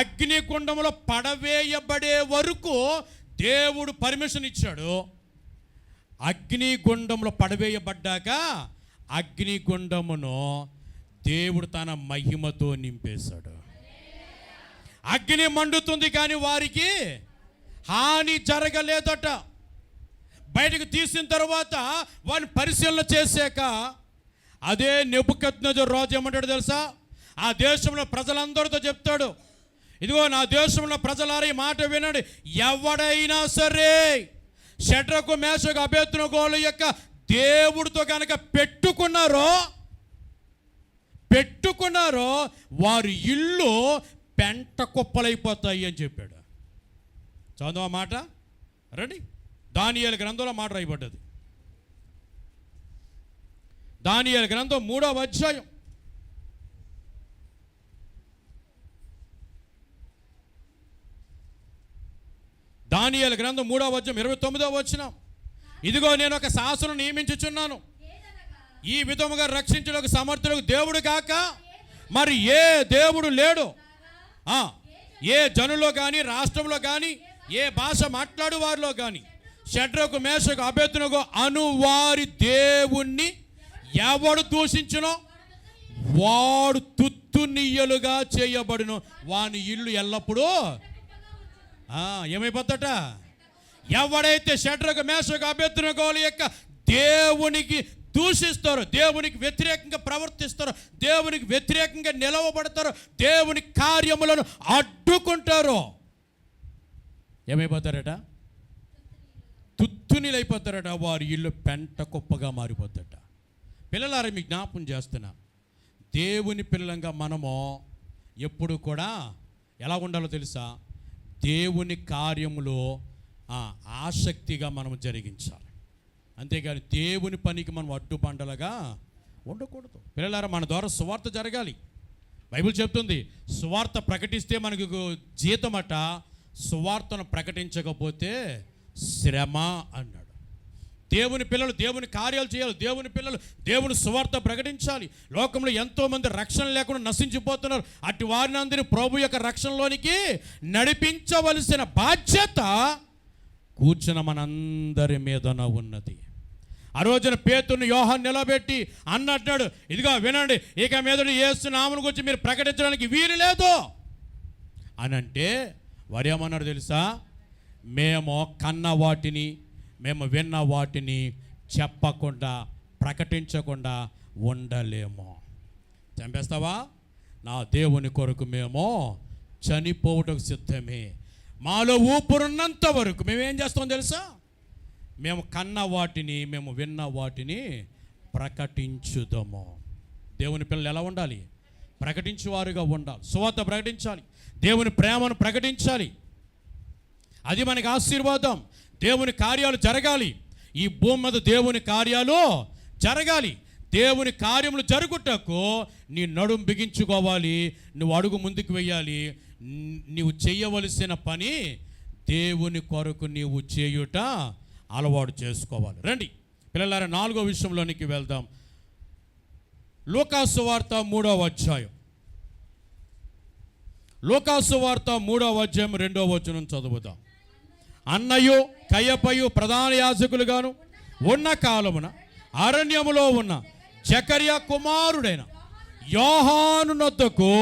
A: అగ్నిగుండంలో పడవేయబడే వరకు దేవుడు పర్మిషన్ ఇచ్చాడు. అగ్నిగుండంలో పడవేయబడ్డాక అగ్నిగుండమును దేవుడు తన మహిమతో నింపేశాడు. అగ్ని మండుతుంది కానీ వారికి హాని జరగలేదట. బయటకు తీసిన తర్వాత వారిని పరిశీలన చేశాక అదే నెబుకద్నెజరు రాజు ఏమంటాడు తెలుసా? ఆ దేశంలో ప్రజలందరితో చెప్తాడు, ఇదిగో నా దేశంలో ప్రజలారా ఈ మాట వినండి, ఎవడైనా సరే షడ్రకు, మేషకు, అబేద్నెగోల యొక్క దేవుడితో కనుక పెట్టుకున్నారో వారి ఇల్లు పెంట కుప్పలైపోతాయి అని చెప్పాడు. చదువు ఆ మాట. రండి, దానియేలు గ్రంథంలో మాట రాయబడ్డది. దానియేలు గ్రంథం 3వ అధ్యాయం 29వ వచనం. ఇదిగో నేను ఒక శాసనం నియమించుచున్నాను, ఈ విధముగా రక్షించుటకు సమర్థులకు దేవుడు కాక మరి ఏ దేవుడు లేడు. ఏ జనులో కానీ, రాష్ట్రంలో కానీ, ఏ భాష మాట్లాడు వారిలో కానీ షడ్రకు, మేషకు, అబేద్నెగో అను వారి దేవుణ్ణి ఎవడు దూషించునో వాడు తుత్తునియ్యలుగా చేయబడును, వాని ఇల్లు ఎల్లప్పుడూ ఏమైపోతాట? ఎవడైతే షడ్రకు మేషకు అబేద్నెగోల యొక్క దేవునికి దూషిస్తారో, దేవునికి వ్యతిరేకంగా ప్రవర్తిస్తారో, దేవునికి వ్యతిరేకంగా నిలవబడతారో, దేవుని కార్యములను అడ్డుకుంటారో ఏమైపోతారట? తుత్తునిలైపోతారట. వారి ఇల్లు పెంట కుప్పగా మారిపోతారట. పిల్లలారా, మీకు జ్ఞాపకం చేస్తున్నా, దేవుని పిల్లలంగా మనము ఎప్పుడు కూడా ఎలా ఉండాలో తెలుసా? దేవుని కార్యములో ఆసక్తిగా మనం జరిగించాలి. అంతేగాని దేవుని పనికి మనం అడ్డుపండలుగా ఉండకూడదు. పిల్లలారా, మన ద్వారా సువార్త జరగాలి. బైబిల్ చెప్తుంది, సువార్త ప్రకటిస్తే మనకు జీతమట, సువార్తను ప్రకటించకపోతే శ్రమ అన్నాడు. దేవుని పిల్లలు దేవుని కార్యాలు చేయాలి. దేవుని పిల్లలు దేవుని సువార్త ప్రకటించాలి. లోకంలో ఎంతోమంది రక్షణ లేకుండా నశించిపోతున్నారు. అటు వారిని అందరినీ ప్రభు యొక్క రక్షణలోనికి నడిపించవలసిన బాధ్యత కూర్చున్న మనందరి మీదన ఉన్నది. ఆ రోజున పేతురుని యోహాను నిలబెట్టి అన్నట్టాడు, ఇదిగో వినండి, ఇక మీదట యేసు నామమును గురించి మీరు ప్రకటించడానికి వీలు లేదు అని అంటే వారు ఏమన్నారు తెలుసా? మేము కన్న వాటిని, మేము విన్న వాటిని చెప్పకుండా ప్రకటించకుండా ఉండలేము. చంపేస్తావా? నా దేవుని కొరకు మేము చనిపోవటకు సిద్ధమే. మాలో ఊపిరున్నంత వరకు మేమేం చేస్తాం తెలుసా? మేము కన్న వాటిని, మేము విన్న వాటిని ప్రకటించుదాము. దేవుని పిల్లలు ఎలా ఉండాలి? ప్రకటించేవారుగా ఉండాలి. సువార్త ప్రకటించాలి. దేవుని ప్రేమను ప్రకటించాలి. అది మనకి ఆశీర్వాదం. దేవుని కార్యాలు జరగాలి. ఈ భూమి మీద దేవుని కార్యాలు జరగాలి. దేవుని కార్యములు జరుగుటకు నీ నడుం బిగించుకోవాలి. నువ్వు అడుగు ముందుకు వెయ్యాలి. నీవు చేయవలసిన పని దేవుని కొరకు నీవు చేయుట అలవాటు చేసుకోవాలి. రండి పిల్లలారా, 4వ విషయంలోనికి వెళ్దాం. లూకాసు వార్త 3వ అధ్యాయం. లూకాసు వార్త 3వ అధ్యాయం 2వ వచనం చదువుదాం. అన్నయు కయపయు ప్రధాన యాజకులుగాను ఉన్న కాలమున అరణ్యములో ఉన్న జకర్యా కుమారుడైన యోహాను నొద్దకు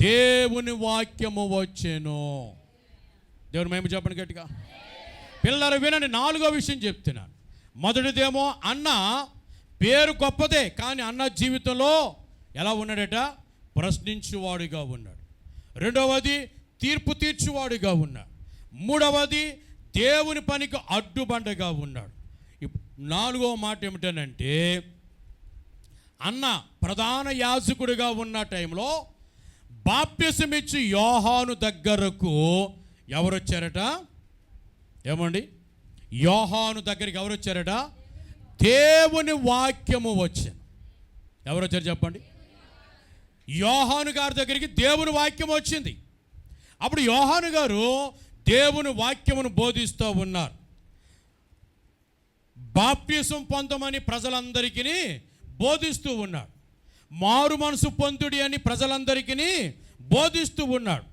A: దేవుని వాక్యము వచ్చెను. దేవుని మహిమ చెప్పండి గట్టిగా. పిల్లలు వినండి, 4వ విషయం చెప్తున్నాను. మొదటిదేమో అన్న పేరు గొప్పదే, కానీ అన్న జీవితంలో ఎలా ఉన్నాడట? ప్రశ్నించువాడుగా ఉన్నాడు. రెండవది తీర్పు తీర్చువాడుగా ఉన్నాడు. మూడవది దేవుని పనికి అడ్డుబండగా ఉన్నాడు. 4వ మాట ఏమిటనంటే, అన్న ప్రధాన యాజకుడిగా ఉన్న టైంలో బాప్తిసమిచ్చి యోహాను దగ్గరకు ఎవరు వచ్చారట? ఏమండి, యోహాను దగ్గరికి ఎవరు వచ్చారట? దేవుని వాక్యము వచ్చాను. ఎవరు వచ్చారు చెప్పండి? యోహాను గారి దగ్గరికి దేవుని వాక్యం వచ్చింది. అప్పుడు యోహాను గారు దేవుని వాక్యమును బోధిస్తూ ఉన్నారు. బాప్తిసం పొందమని ప్రజలందరికీ బోధిస్తూ ఉన్నాడు. మారు మనసు పొందుడి అని ప్రజలందరికీ బోధిస్తూ ఉన్నాడు.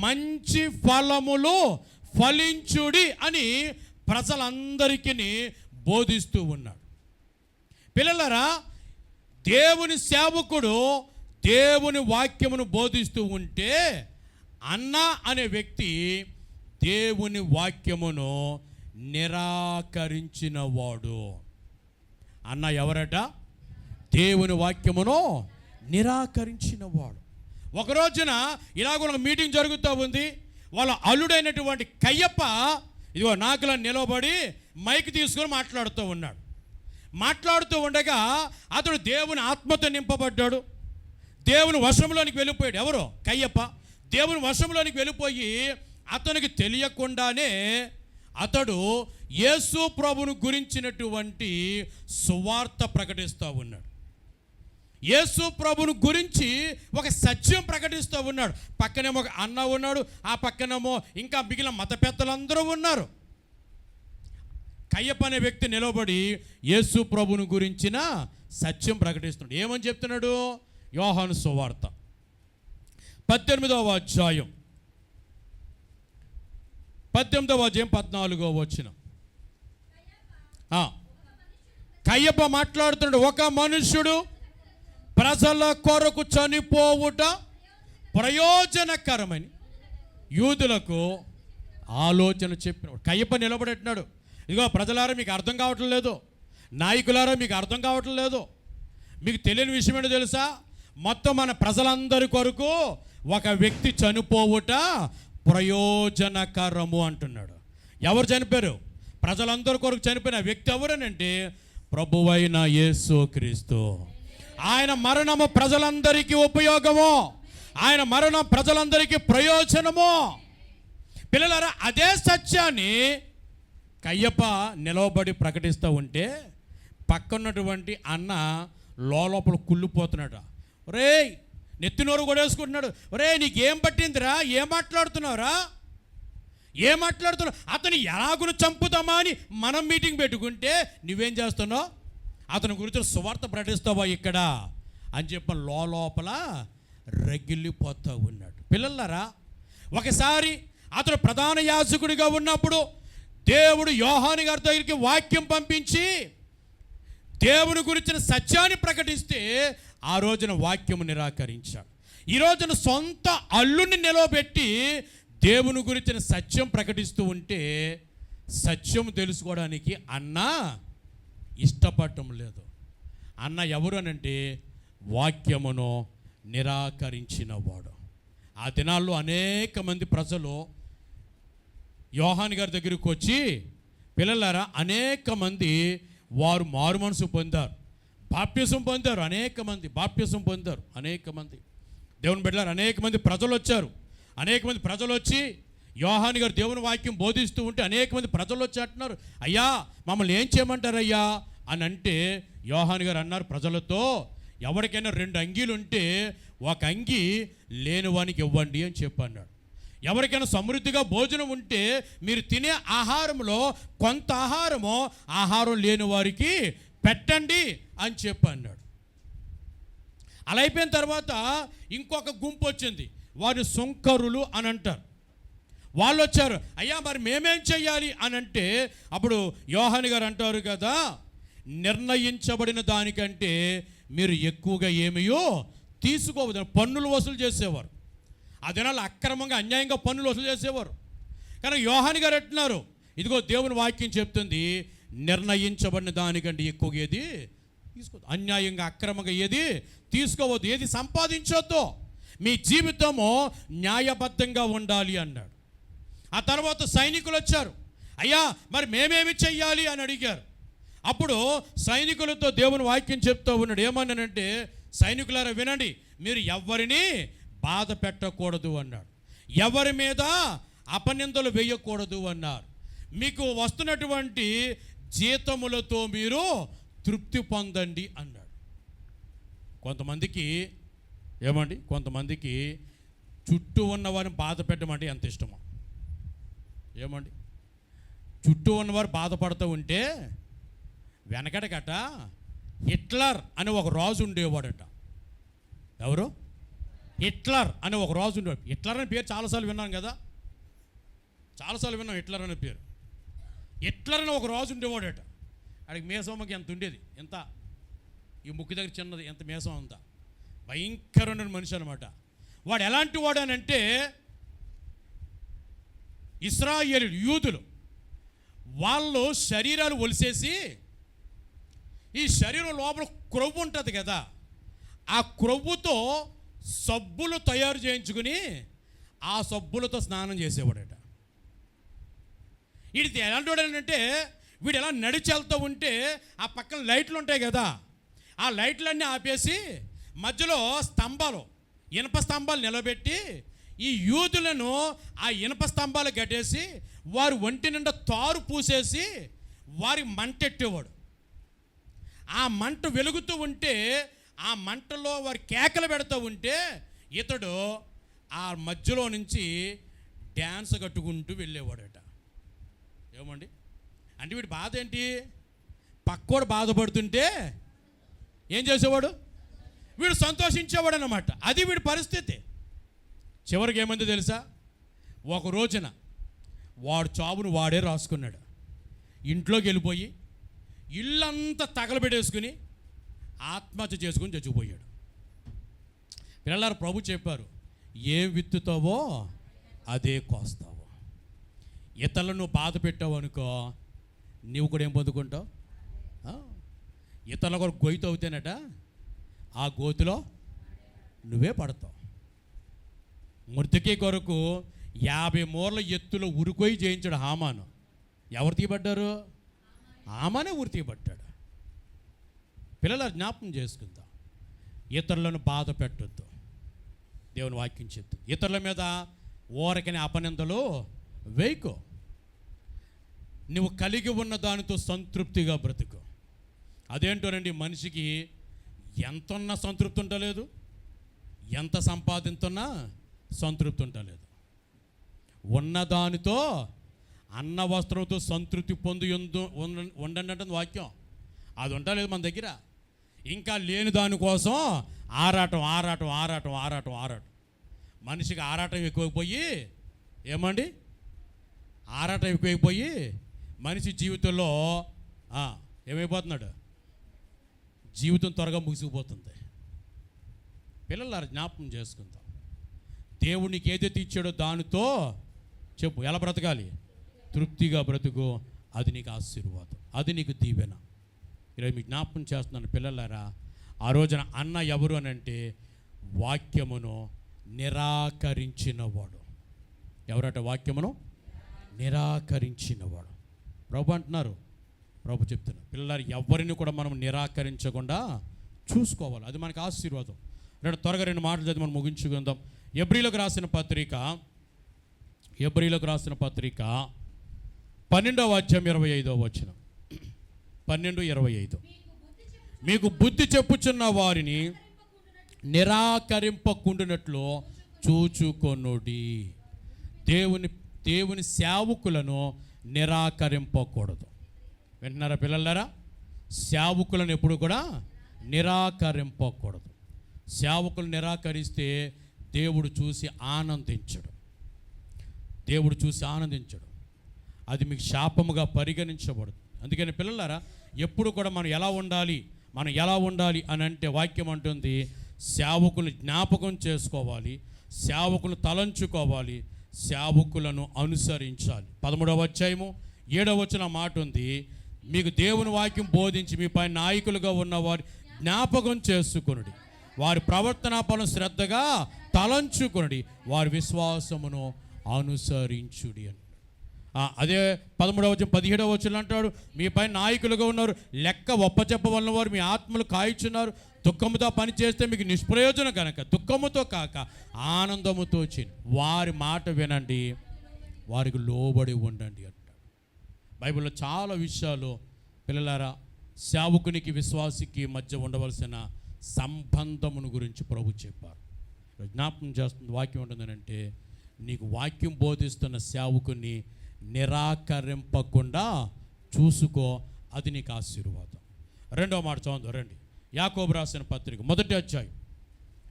A: మంచి ఫలములు ఫలించుడి అని ప్రజలందరికీ బోధిస్తూ ఉన్నాడు. పిల్లలారా, దేవుని సేవకుడు దేవుని వాక్యమును బోధిస్తూ ఉంటే అన్న అనే వ్యక్తి దేవుని వాక్యమును నిరాకరించిన వాడు. అన్న ఎవరట? దేవుని వాక్యమును నిరాకరించిన వాడు. ఒక రోజున ఇలాగ ఒక మీటింగ్ జరుగుతూ ఉంది. వాళ్ళ అల్లుడైనటువంటి కయ్యప్ప ఇదిగో నాకులా నిలబడి మైక్ తీసుకొని మాట్లాడుతూ ఉన్నాడు. మాట్లాడుతూ ఉండగా అతడు దేవుని ఆత్మతో నింపబడ్డాడు. దేవుని వశంలోనికి వెళ్ళిపోయాడు. ఎవరు? కయ్యప్ప. దేవుని వశంలోనికి వెళ్ళిపోయి అతనికి తెలియకుండానే అతడు యేసు ప్రభువును గురించినటువంటి సువార్త ప్రకటిస్తూ ఉన్నాడు. యేసు ప్రభువును గురించి ఒక సత్యం ప్రకటిస్తూ ఉన్నాడు. పక్కనేమో ఒక అన్న ఉన్నాడు, ఆ పక్కనేమో ఇంకా మిగిలిన మత పెద్దలందరూ ఉన్నారు. కయ్యప్ప అనే వ్యక్తి నిలబడి యేసు ప్రభువును గురించిన సత్యం ప్రకటిస్తున్నాడు. ఏమని చెప్తున్నాడు? యోహాను సువార్త 18వ అధ్యాయం 14వ వచనం. కయ్యప్ప మాట్లాడుతున్నాడు. ఒక మనుష్యుడు ప్రజల కొరకు చనిపోవుట ప్రయోజనకరమని యూదులకు ఆలోచన చెప్పినవాడు. కయ్యప్ప నిలబడెట్టినాడు, ఇదిగో ప్రజలారా మీకు అర్థం కావటం లేదు, నాయకులారా మీకు అర్థం కావటం లేదు, మీకు తెలియని విషయం ఏంటో తెలుసా, మొత్తం మన ప్రజలందరి కొరకు ఒక వ్యక్తి చనిపోవుట ప్రయోజనకరము అంటున్నాడు. ఎవరు చనిపోయారు? ప్రజలందరి కొరకు చనిపోయిన వ్యక్తి ఎవరనంటే ప్రభువైన యేసుక్రీస్తు. ఆయన మరణము ప్రజలందరికీ ఉపయోగము, ఆయన మరణం ప్రజలందరికీ ప్రయోజనము. పిల్లలారా, అదే సత్యాన్ని కయ్యప్ప నిలవబడి ప్రకటిస్తూ ఉంటే పక్కన్నటువంటి అన్న లోపల కుళ్ళిపోతున్నాడు. ఒరేయ్, నెత్తినోరు కూడా వేసుకుంటున్నాడు. ఒరేయ్, నీకేం పట్టిందిరా, ఏం మాట్లాడుతున్నావురా, ఏం మాట్లాడుతున్నావు, అతను ఎలాగును చంపుతామా అని మనం మీటింగ్ పెట్టుకుంటే నువ్వేం చేస్తున్నావు, అతని గురించి సువార్త ప్రకటిస్తావా ఇక్కడ అని చెప్పి లోపల రగిలిపోతూ ఉన్నాడు. పిల్లలారా, ఒకసారి అతను ప్రధాన యాజకుడిగా ఉన్నప్పుడు దేవుడు యోహాను గారి దగ్గరికి వాక్యం పంపించి దేవుని గురించిన సత్యాన్ని ప్రకటిస్తే ఆ రోజున వాక్యము నిరాకరించాడు. ఈ రోజున సొంత అల్లుని నిలవబెట్టి దేవుని గురించిన సత్యం ప్రకటిస్తూ ఉంటే సత్యం తెలుసుకోవడానికి అన్న ఇష్టపడటం లేదు. అన్న ఎవరు అనంటే వాక్యమును నిరాకరించిన వాడు. ఆ దినాల్లో అనేక మంది ప్రజలు యోహాను గారి దగ్గరికి వచ్చి, పిల్లలారా, అనేక మంది వారు మారు మనసు పొందారు, బాప్తిసం పొందారు, అనేక మంది బాప్తిసం పొందారు, అనేక మంది దేవుని బిడ్డలారా, అనేక మంది ప్రజలు వచ్చారు. అనేక మంది ప్రజలు వచ్చి యోహాను గారు దేవుని వాక్యం బోధిస్తూ ఉంటే అనేక మంది ప్రజలు వచ్చి అంటున్నారు, అయ్యా మమ్మల్ని ఏం చేయమంటారయ్యా అని అంటే యోహాను గారు అన్నారు ప్రజలతో, ఎవరికైనా 2 అంగీలు ఉంటే ఒక అంగి లేనివానికి ఇవ్వండి అని చెప్పన్నాడు. ఎవరికైనా సమృద్ధిగా భోజనం ఉంటే మీరు తినే ఆహారంలో కొంత ఆహారం లేని వారికి పెట్టండి అని చెప్పన్నాడు. అలా అయిపోయిన తర్వాత ఇంకొక గుంపు వచ్చింది, వారు సుంకరులు అని అంటారు. వాళ్ళు వచ్చారు, అయ్యా మరి మేమేం చెయ్యాలి అని అంటే అప్పుడు యోహాను గారు అంటారు కదా, నిర్ణయించబడిన దానికంటే మీరు ఎక్కువగా ఏమయో తీసుకోవద్దు. పన్నులు వసూలు చేసేవారు. ఆ దినాల్లో అక్రమంగా అన్యాయంగా పన్నులు వసూలు చేసేవారు. కానీ యోహాను గారు అంటున్నారు, ఇదిగో దేవుని వాక్యం చెప్తుంది, నిర్ణయించబడిన దానికంటే ఎక్కువగా ఏది తీసుకోవద్దు, అన్యాయంగా అక్రమంగా ఏది తీసుకోవద్దు, ఏది సంపాదించొద్దు, మీ జీవితము న్యాయబద్ధంగా ఉండాలి అన్నాడు. ఆ తర్వాత సైనికులు వచ్చారు, అయ్యా మరి మేమేమి చెయ్యాలి అని అడిగారు. అప్పుడు సైనికులతో దేవుని వాక్యం చెప్తూ ఉన్నాడు, ఏమన్నానంటే, సైనికులారా వినండి, మీరు ఎవరిని బాధ పెట్టకూడదు అన్నాడు, ఎవరి మీద అపనిందలు వేయకూడదు అన్నారు, మీకు వస్తున్నటువంటి జీతములతో మీరు తృప్తి పొందండి అన్నాడు. కొంతమందికి కొంతమందికి చుట్టూ ఉన్నవారిని బాధ పెట్టమంటే ఎంత ఇష్టమో. ఏమండి, చుట్టూ ఉన్నవారు బాధపడుతూ ఉంటే వెనకటగట హిట్లర్ అని ఒక రాజు ఉండేవాడట. ఎవరు? హిట్లర్ అని ఒక రాజు ఉండేవాడు. హిట్లర్ అనే పేరు చాలాసార్లు విన్నాను కదా, చాలాసార్లు విన్నాం హిట్లర్ అనే పేరు. హిట్లర్ అని ఒక రాజు ఉండేవాడట. ఆడికి మేసమ్మకి ఎంత ఉండేది, ఎంత ఈ ముక్కు దగ్గర చిన్నది, ఎంత మేసం అంతా, భయంకరమైన మనిషి అనమాట. వాడు ఎలాంటి వాడు అని అంటే, ఇశ్రాయేలు యూదులు వాళ్ళు శరీరాలు ఒలిసేసి ఈ శరీరం లోపల క్రొవ్వు ఉంటుంది కదా, ఆ క్రొవ్వుతో సబ్బులు తయారు చేయించుకుని ఆ సబ్బులతో స్నానం చేసేవాడట. వీడికి ఎలాంటి వాడు అంటే, వీడు ఎలా నడిచి వెళ్తూ ఉంటే ఆ పక్కన లైట్లు ఉంటాయి కదా, ఆ లైట్లన్నీ ఆపేసి మధ్యలో స్తంభాలు, ఇనప స్తంభాలు నిలబెట్టి ఈ యూదులను ఆ ఇనప స్తంభాలు కట్టేసి వారి ఒంటి నిండా తారు పూసేసి వారి మంటెట్టేవాడు. ఆ మంట వెలుగుతూ ఉంటే ఆ మంటలో వారి కేకలు పెడుతూ ఉంటే ఇతడు ఆ మధ్యలో నుంచి డ్యాన్స్ కట్టుకుంటూ వెళ్ళేవాడట. ఏమండి అంటే వీడి బాధ ఏంటి, పక్కోడు బాధపడుతుంటే ఏం చేసేవాడు, వీడు సంతోషించేవాడు అన్నమాట. అది వీడి పరిస్థితి. చివరికి ఏమంది తెలుసా, ఒక రోజున వాడు చావును వాడే రాసుకున్నాడు. ఇంట్లోకి వెళ్ళిపోయి ఇల్లంతా తగలబెట్టేసుకుని ఆత్మహత్య చేసుకుని చచ్చిపోయాడు. పిల్లలారు ప్రభు చెప్పారు, ఏం విత్తుతావో అదే కోస్తావో. ఇతరులను నువ్వు బాధ పెట్టావు అనుకో, నీవు కూడా ఏం పొందుకుంటావు? ఇతరుల కూడా గొయ్యి తవ్వుతేనట ఆ గోతిలో నువ్వే పడతావు. మృతికి కొరకు 50 మూరల ఎత్తులో ఉరికొయ్యి చేయించాడు హామాను. ఎవరు తీయబడ్డారు? హామానే ఉరి తీయబడ్డాడు. పిల్లల జ్ఞాపకం చేసుకుందాం, ఇతరులను బాధ పెట్టొద్దు. దేవుని వాక్యం చెప్తూ ఇతరుల మీద ఊరకని అపనిందలు వేయకో. నువ్వు కలిగి ఉన్న దానితో సంతృప్తిగా బ్రతుకు. అదేంటోనండి, మనిషికి ఎంతున్నా సంతృప్తి ఉండలేదు, ఎంత సంపాదించున్నా సంతృప్తి ఉండలేదు. ఉన్నదానితో అన్న వస్త్రంతో సంతృప్తి పొంది ఉండండి అంటుంది వాక్యం. అది ఉండలేదు మన దగ్గర. ఇంకా లేని దానికోసం ఆరాటం ఆరాటం ఆరాటం ఆరాటం ఆరాటం. మనిషికి ఆరాటం ఎక్కువైపోయి ఏమండి, ఆరాటం ఎక్కువైపోయి మనిషి జీవితంలో ఏమైపోతున్నాడు? జీవితం త్వరగా ముగిసిపోతుంది. పిల్లలు జ్ఞాపకం చేసుకుందాం, దేవునికి ఏదైతే ఇచ్చాడో దానితో చెప్పు ఎలా బ్రతకాలి? తృప్తిగా బ్రతుకు. అది నీకు ఆశీర్వాదం, అది నీకు దీవెన. ఈరోజు మీకు జ్ఞాపకం చేస్తున్నాను పిల్లలారా, ఆ రోజున అన్న ఎవరు అని అంటే వాక్యమును నిరాకరించినవాడు. ఎవరట? వాక్యమును నిరాకరించినవాడు. ప్రభు అంటున్నారు, ప్రభు చెప్తున్నారు, పిల్లలారు ఎవరిని కూడా మనం నిరాకరించకుండా చూసుకోవాలి. అది మనకు ఆశీర్వాదం. త్వరగా 2 మాటలు చదివి మనం ముగించుకుందాం. ఎబ్రీలకు రాసిన పత్రిక 12వ అధ్యాయం 25వ వచనం. 12:25. మీకు బుద్ధి చెప్పుచున్న వారిని నిరాకరింపకుండునట్లు చూచుకొనుడి. దేవుని సేవకులను నిరాకరింపకూడదు. వింటున్నారా పిల్లలారా? సేవకులను ఎప్పుడు కూడా నిరాకరింపకూడదు. సేవకులు నిరాకరిస్తే దేవుడు చూసి ఆనందించడు. దేవుడు చూసి ఆనందించడు. అది మీకు శాపముగా పరిగణించబడదు. అందుకని పిల్లలారా, ఎప్పుడు కూడా మనం ఎలా ఉండాలి అని అంటే వాక్యం అంటుంది, సేవకులను జ్ఞాపకం చేసుకోవాలి, సేవకులను తలంచుకోవాలి, సేవకులను అనుసరించాలి. 13వ అధ్యాయము 7వ వచనం మాట ఉంది, మీకు దేవుని వాక్యం బోధించి మీ పై నాయకులుగా ఉన్నవారు జ్ఞాపకం చేసుకొనుడి, వారి ప్రవర్తన పనులు శ్రద్ధగా తలంచుకొనుడి, వారి విశ్వాసమును అనుసరించుడి అని. అదే 13వ వచనం 17వ వచనం అంటాడు, మీపై నాయకులుగా ఉన్నారు, లెక్క ఒప్పచెప్పవలన వారు మీ ఆత్మలు కాయిచున్నారు, దుఃఖముతో పని చేస్తే మీకు నిష్ప్రయోజనం కనుక దుఃఖముతో కాక ఆనందముతో చేయండి, వారి మాట వినండి, వారికి లోబడి ఉండండి అంటాడు. బైబిల్లో చాలా విషయాలు పిల్లలారా సేవకునికి విశ్వాసికి మధ్య ఉండవలసిన సంబంధమును గురించి ప్రభు చెప్పారు. జ్ఞాపకం చేస్తుంది వాక్యం ఉంటుందనంటే, నీకు వాక్యం బోధిస్తున్న సేవకుని నిరాకరింపకుండా చూసుకో, అది నీకు ఆశీర్వాదం. 2వ మాట చదువు రండి. యాకోబు రాసిన పత్రిక 1వ అధ్యాయం,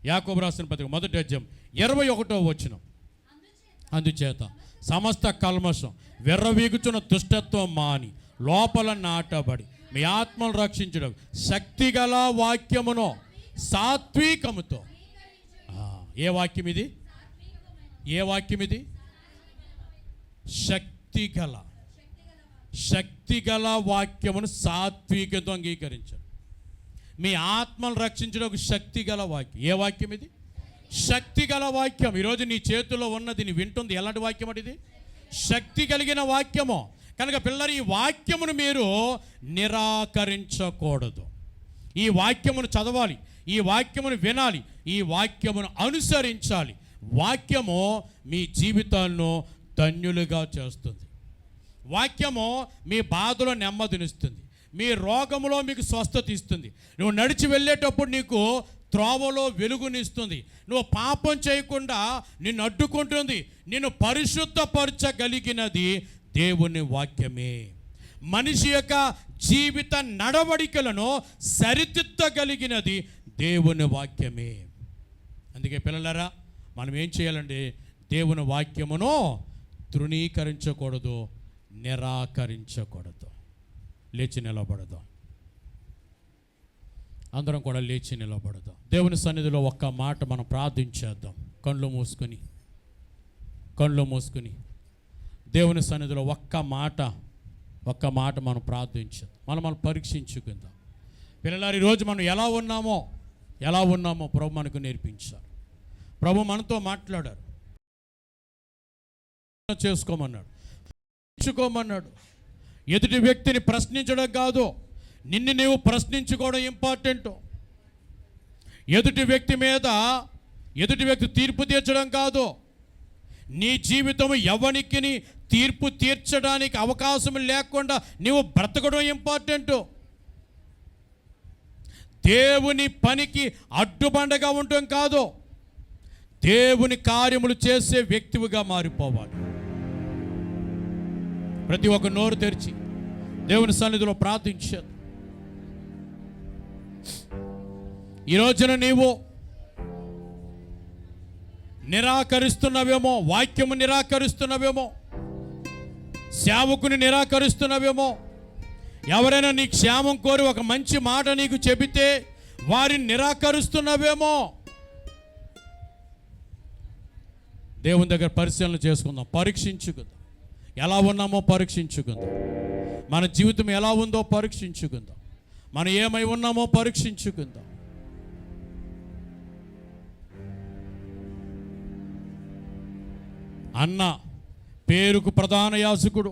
A: యాకోబు రాసిన పత్రిక 1వ అధ్యాయం 21వ వచనం. అందుచేత సమస్త కల్మషం వెర్రవీగుచున్న దుష్టత్వం మాని లోపల నాటబడి మీ ఆత్మను రక్షించడం శక్తిగల వాక్యమును సాత్వికముతో. ఏ వాక్యం ఇది? ఏ వాక్యం ఇది? శక్తిగల వాక్యమును సాత్వికతో అంగీకరించారు. మీ ఆత్మను రక్షించడం ఒక శక్తిగల వాక్యం. ఏ వాక్యం ఇది? శక్తిగల వాక్యం. ఈరోజు నీ చేతిలో ఉన్నది, నీ వింటుంది ఎలాంటి వాక్యం అంటే ఇది? శక్తి కలిగిన వాక్యము. కనుక పిల్లలు, ఈ వాక్యమును మీరు నిరాకరించకూడదు. ఈ వాక్యమును చదవాలి, ఈ వాక్యమును వినాలి, ఈ వాక్యమును అనుసరించాలి. వాక్యము మీ జీవితాలను ధన్యులుగా చేస్తుంది. వాక్యము మీ బాధలో నెమ్మదినిస్తుంది, మీ రోగములో మీకు స్వస్థత ఇస్తుంది, నువ్వు నడిచి వెళ్ళేటప్పుడు నీకు త్రోవలో వెలుగునిస్తుంది, నువ్వు పాపం చేయకుండా నిన్ను అడ్డుకుంటుంది. నిన్ను పరిశుద్ధపరచగలిగినది దేవుని వాక్యమే. మనిషి యొక్క జీవిత నడవడికలను సరిదిద్దగలిగినది దేవుని వాక్యమే. అందుకే పిల్లలారా, మనం ఏం చేయాలంటే దేవుని వాక్యమును తృణీకరించకూడదు, నిరాకరించకూడదు. లేచి నిలబడదాం, అందరం కూడా లేచి నిలబడదాం. దేవుని సన్నిధిలో ఒక్క మాట మనం ప్రార్థించేద్దాం. కళ్ళు మూసుకొని దేవుని సన్నిధిలో ఒక్క మాట మనం ప్రార్థించాం, మనం పరీక్షించుకుందాం. పిల్లలారు, ఈరోజు మనం ఎలా ఉన్నామో ప్రభు మనకు నేర్పించారు. ప్రభు మనతో మాట్లాడారు, చేసుకోమన్నాడు. ఎదుటి వ్యక్తిని ప్రశ్నించడం కాదు, నిన్ను నీవు ప్రశ్నించుకోవడం ఇంపార్టెంట్. ఎదుటి వ్యక్తి తీర్పు తీర్చడం కాదు. నీ జీవితం ఎవరికి తీర్పు తీర్చడానికి అవకాశం లేకుండా నీవు బ్రతకడం ఇంపార్టెంట్. దేవుని పనికి అడ్డుబండగా ఉండడం కాదు, దేవుని కార్యములు చేసే వ్యక్తివిగా మారిపోవాలి. ప్రతి ఒక్క నోరు తెరిచి దేవుని సన్నిధిలో ప్రార్థించారు. ఈ రోజున నీవు నిరాకరిస్తున్నవేమో, వాక్యము నిరాకరిస్తున్నవేమో, సేవకుని నిరాకరిస్తున్నవేమో. ఎవరైనా నీ క్షేమం కోరి ఒక మంచి మాట నీకు చెబితే వారిని నిరాకరిస్తున్నవేమో. దేవుని దగ్గర పరిశీలన చేసుకుందాం, పరీక్షించుకుందాం. ఎలా ఉన్నామో పరీక్షించుకుందాం. మన జీవితం ఎలా ఉందో పరీక్షించుకుందాం. మనం ఏమై ఉన్నామో పరీక్షించుకుందాం. అన్న పేరుకు ప్రధాన యాజకుడు,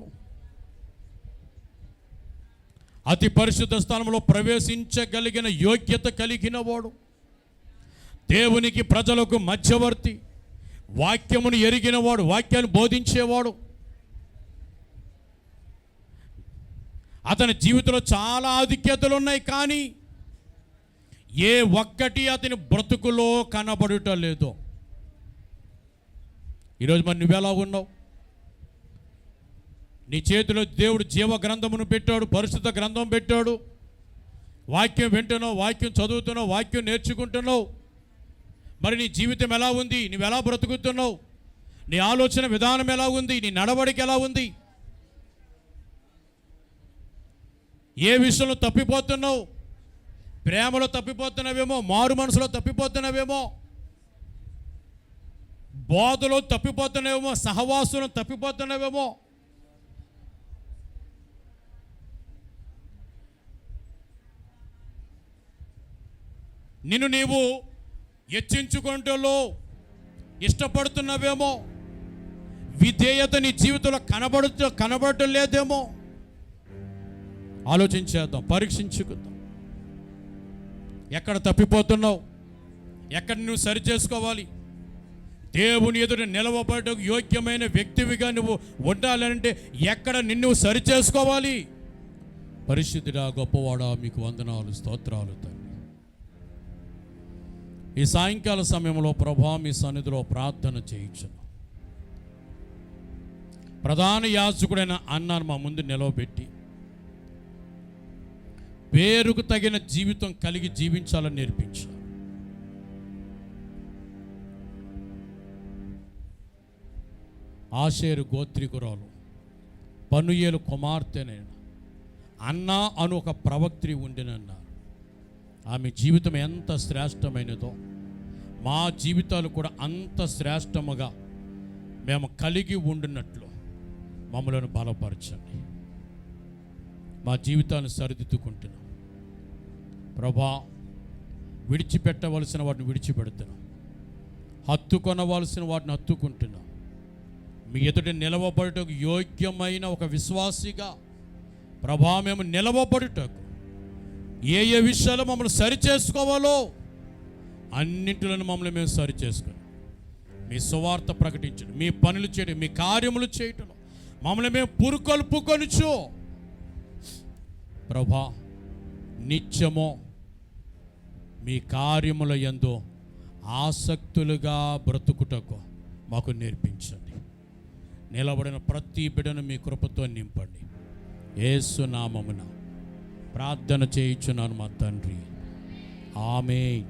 A: అతి పరిశుద్ధ స్థలంలో ప్రవేశించగలిగిన యోగ్యత కలిగిన వాడు, దేవునికి ప్రజలకు మధ్యవర్తి, వాక్యమును ఎరిగినవాడు, వాక్యాన్ని బోధించేవాడు. అతని జీవితంలో చాలా ఆధిక్యతలు ఉన్నాయి, కానీ ఏ ఒక్కటి అతని బ్రతుకులో కనబడుట లేదు. ఈరోజు మరి నువ్వెలా ఉన్నావు? నీ చేతిలో దేవుడు జీవ గ్రంథమును పెట్టాడు, పరిశుద్ధ గ్రంథం పెట్టాడు. వాక్యం వింటున్నావు, వాక్యం చదువుతున్నావు, వాక్యం నేర్చుకుంటున్నావు. మరి నీ జీవితం ఎలా ఉంది? నువ్వు ఎలా బ్రతుకుతున్నావు? నీ ఆలోచన విధానం ఎలా ఉంది? నీ నడవడిక ఎలా ఉంది? ఏ విషయంలో తప్పిపోతున్నావు? ప్రేమలో తప్పిపోతున్నావేమో, మారు మనసులో తప్పిపోతున్నావేమో, బోధలో తప్పిపోతున్నావేమో, సహవాసులను తప్పిపోతున్నావేమో. నిన్ను నీవు హెచ్చించుకుంటూ ఇష్టపడుతున్నావేమో, విధేయత నీ జీవితంలో కనబడటం లేదేమో. ఆలోచించేద్దాం, పరీక్షించుకుందాం. ఎక్కడ తప్పిపోతున్నావు? ఎక్కడ నువ్వు సరి చేసుకోవాలి? దేవుని ఎదుట నిలవబడ యోగ్యమైన వ్యక్తివిగా నువ్వు ఉండాలంటే ఎక్కడ నిన్ను సరి చేసుకోవాలి? పరిశుద్ధుడా, గొప్పవాడా, మీకు వందనాలు, స్తోత్రాలు తండ్రి. ఈ సాయంకాల సమయంలో ప్రభా మీ సన్నిధిలో ప్రార్థన చేయించను. ప్రధాన యాజకుడైన అన్నాను మా ముందు నిలవబెట్టి పేరుకు తగిన జీవితం కలిగి జీవించాలని నేర్పించారు. ఆషేరు గోత్రికురాలు పనుయేలు కుమార్తెనైన అన్నా అను ఒక ప్రవక్త్రి ఉండినన్నారు. ఆమె జీవితం ఎంత శ్రేష్టమైనదో మా జీవితాలు కూడా అంత శ్రేష్టముగా మేము కలిగి ఉండినట్లు మమ్మలను బలపరచండి. మా జీవితాన్ని సరిదిద్దుకుంటున్నాం ప్రభా. విడిచిపెట్టవలసిన వాటిని విడిచిపెడుతున్నాం, హత్తుకొనవలసిన వాటిని హత్తుకుంటున్నాం. మీ ఎదుట నిలవబడుటకు యోగ్యమైన ఒక విశ్వాసిగా ప్రభా మేము నిలవబడుటకు ఏ ఏ విషయాలు మమ్మల్ని సరి చేసుకోవాలో అన్నింటిలో మమ్మల్ని మేము సరి చేసుకుని మీ సువార్త ప్రకటించడం, మీ పనులు చేయడం, మీ కార్యములు చేయటం మమ్మల్ని మేము పురుకొల్పుకొనుచు ప్రభా నిత్యమో మీ కార్యముల యందు ఆసక్తులుగా బ్రతుకుటకు మాకు నేర్పించండి. నిలబడిన ప్రతి బిడ్డను మీ కృపతో నింపండి. యేసు నామమున ప్రార్థన చేయించున్నాను మా తండ్రి, ఆమేన్.